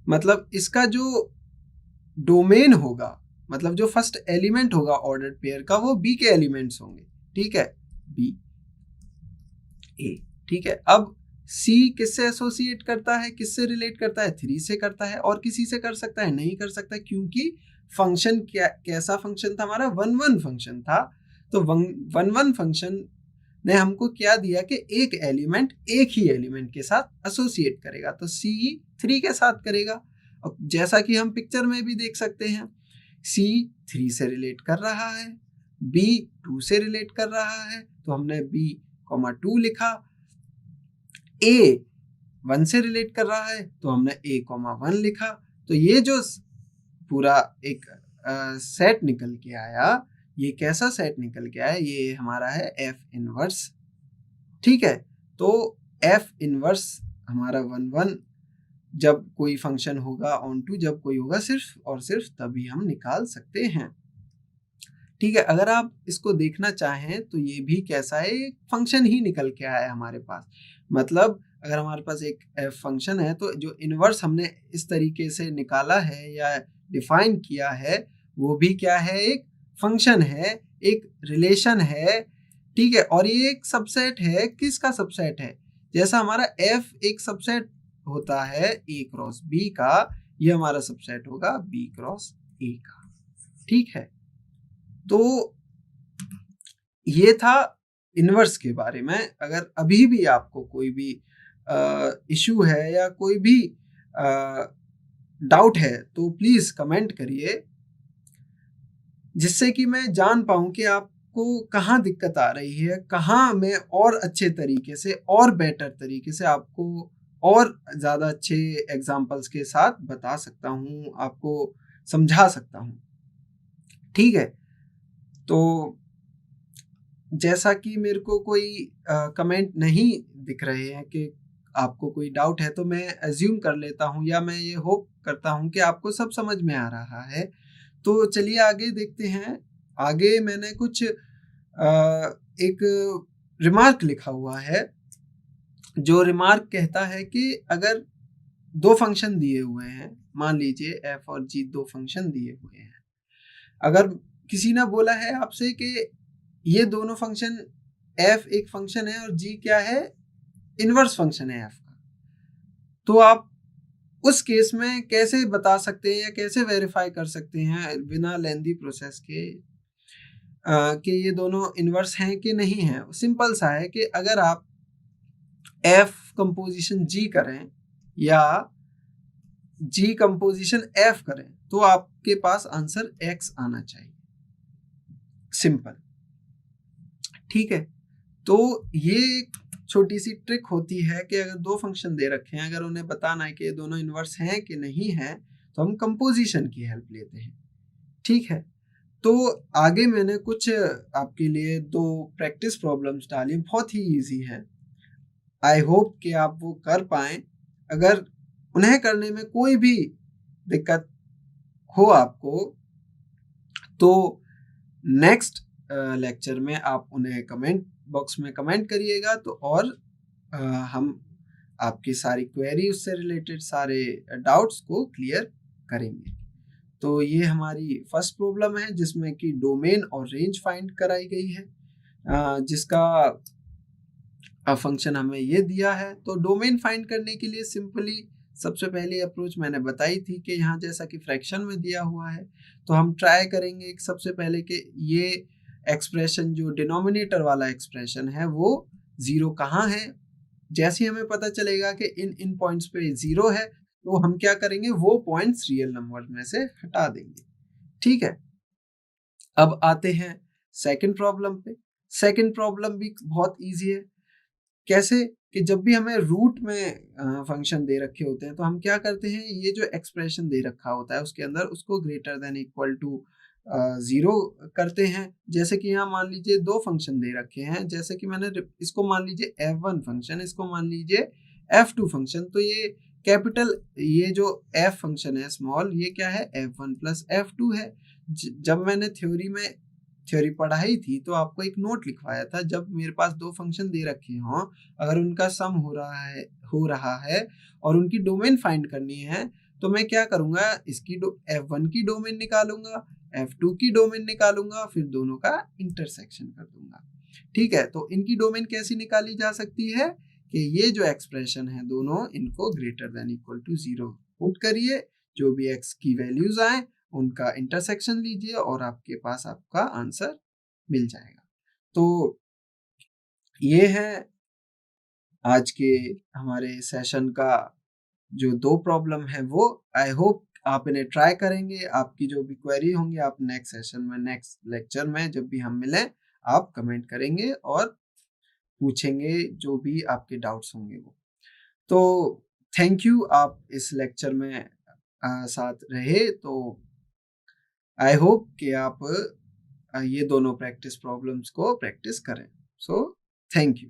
मतलब इसका जो डोमेन होगा, मतलब जो फर्स्ट एलिमेंट होगा ऑर्डर्ड पेयर का, वो b के एलिमेंट्स होंगे। ठीक है, b a। ठीक है, अब c किससे एसोसिएट करता है, किससे रिलेट करता है, 3 से करता है। और किसी से कर सकता है, नहीं कर सकता, क्योंकि फंक्शन कैसा फंक्शन था हमारा, 1 1 फंक्शन था। तो 1 1 फंक्शन ने हमको क्या दिया कि एक एलिमेंट एक ही एलिमेंट के साथ एसोसिएट करेगा, तो c 3 के साथ करेगा। और जैसा कि हम पिक्चर में भी देख सकते हैं, c 3 से रिलेट कर रहा है, b 2 से रिलेट कर रहा है, तो हमने b 2 लिखा। a 1 से रिलेट कर रहा है, तो हमने a 1 लिखा। तो ये जो पूरा एक सेट निकल के आया, ये कैसा सेट निकल के आया, ये हमारा है f इनवर्स। ठीक है, तो f इनवर्स हमारा 1 1 जब कोई फंक्शन होगा ऑन टू, जब कोई होगा सिर्फ और सिर्फ तभी हम निकाल सकते हैं। ठीक है, अगर आप इसको देखना चाहें तो ये भी कैसा है, एक फंक्शन ही निकल के आया है हमारे पास। मतलब अगर हमारे पास एक f फंक्शन है, तो जो इनवर्स हमने इस तरीके से निकाला है या डिफाइन किया है, वो भी क्या है, एक फंक्शन है, एक रिलेशन है। ठीक है, और ये एक सबसेट है, किसका सबसेट है, जैसा हमारा f एक सबसेट होता है a क्रॉस b का, ये हमारा सबसेट होगा b क्रॉस a का। ठीक है, तो ये था इनवर्स के बारे में। अगर अभी भी आपको कोई भी इशू है या कोई भी डाउट है तो प्लीज कमेंट करिए, जिससे कि मैं जान पाऊं कि आपको कहाँ दिक्कत आ रही है, कहाँ मैं और अच्छे तरीके से और बेटर तरीके से आपको और ज़्यादा अच्छे एग्जाम्पल्स के साथ बता सकता हूँ, आपको समझा सकता हूँ। ठीक है, तो जैसा कि मेरे को कोई कमेंट नहीं दिख रहे हैं कि आपको कोई डाउट है, तो मैं एज्यूम कर लेता हूँ या मैं ये होप करता हूँ कि आपको सब समझ में आ रहा है। तो चलिए आगे देखते हैं। आगे मैंने कुछ एक रिमार्क लिखा हुआ है, जो रिमार्क कहता है कि अगर दो फंक्शन दिए हुए हैं, मान लीजिए f और g दो फंक्शन दिए हुए हैं, अगर किसी ने बोला है आपसे कि ये दोनों फंक्शन, f एक फंक्शन है और g क्या है, इनवर्स फंक्शन है f का, तो आप उस केस में कैसे बता सकते हैं या कैसे वेरीफाई कर सकते हैं बिना लेंदी प्रोसेस के कि ये दोनों इनवर्स हैं कि नहीं हैं। सिंपल सा है कि अगर आप f कंपोजिशन g करें या g कंपोजिशन f करें, तो आपके पास आंसर x आना चाहिए, सिंपल। ठीक है, तो ये छोटी सी ट्रिक होती है कि अगर दो फंक्शन दे रखे हैं, अगर उन्हें बताना है कि ये दोनों इन्वर्स हैं कि नहीं है, तो हम कंपोजिशन की हेल्प लेते हैं। ठीक है, तो आगे मैंने कुछ आपके लिए 2 प्रैक्टिस प्रॉब्लम्स डाली, बहुत ही इजी हैं। आई होप कि आप वो कर पाएं। अगर उन्हें करने में कोई भी दिक्कत हो आपको, तो नेक्स्ट लेक्चर में आप उन्हें कमेंट बॉक्स में कमेंट करिएगा, तो और हम आपकी सारी क्वेरी, उससे रिलेटेड सारे डाउट्स को क्लियर करेंगे। तो ये हमारी फर्स्ट प्रॉब्लम है जिसमें कि डोमेन और रेंज फाइंड कराई गई है, जिसका फंक्शन हमें ये दिया है। तो डोमेन फाइंड करने के लिए सिंपली सबसे पहली अप्रोच मैंने बताई थी कि यहाँ जैसा कि फ्रैक्शन में दिया हुआ है, तो हम ट्राई करेंगे सबसे पहले कि ये एक्सप्रेशन जो डिनोमिनेटर वाला एक्सप्रेशन है वो 0 कहाँ है। जैसे ही हमें पता चलेगा कि इन पॉइंट्स पे 0 है, तो हम क्या करेंगे, वो पॉइंट्स रियल नंबर में से हटा देंगे। ठीक है, अब आते हैं सेकंड प्रॉब्लम पे। सेकंड प्रॉब्लम भी बहुत इजी है। कैसे कि जब भी हमें रूट में फंक्शन दे रखे होते हैं, तो हम क्या करते हैं, ये जो एक्सप्रेशन दे रखा होता है उसके अंदर उसको ग्रेटर देन इक्वल टू 0 करते हैं। जैसे कि यहाँ मान लीजिए 2 फंक्शन दे रखे हैं, जैसे कि मैंने इसको मान लीजिए f1 फंक्शन, इसको मान लीजिए f2 फंक्शन। तो ये कैपिटल, ये जो f फंक्शन है स्मॉल, ये क्या है, f1 प्लस f2 है। जब मैंने थ्योरी पढ़ाई थी तो आपको एक नोट लिखवाया था, जब मेरे पास 2 फंक्शन दे रखे हों, अगर उनका सम हो रहा है और उनकी डोमेन फाइंड करनी है, तो मैं क्या करूंगा, इसकी f1 की डोमेन निकालूंगा, f2 की डोमेन निकालूंगा, फिर दोनों का इंटरसेक्शन कर दूंगा। ठीक है, तो इनकी डोमेन कैसी निकाली जा सकती है कि ये जो एक्सप्रेशन है दोनों, इनको greater than equal to 0 put करिए, जो भी x की वैल्यूज आए उनका इंटरसेक्शन लीजिए और आपके पास आपका आंसर मिल जाएगा। तो ये है आज के हमारे सेशन का जो 2 प्रॉब्लम है वो। आई होप आप इन्हें ट्राई करेंगे। आपकी जो भी क्वेरी होंगी आप नेक्स्ट सेशन में, नेक्स्ट लेक्चर में जब भी हम मिलें, आप कमेंट करेंगे और पूछेंगे जो भी आपके डाउट्स होंगे वो। तो थैंक यू, आप इस लेक्चर में साथ रहे। तो आई होप कि आप ये दोनों प्रैक्टिस प्रॉब्लम्स को प्रैक्टिस करें। So thank you.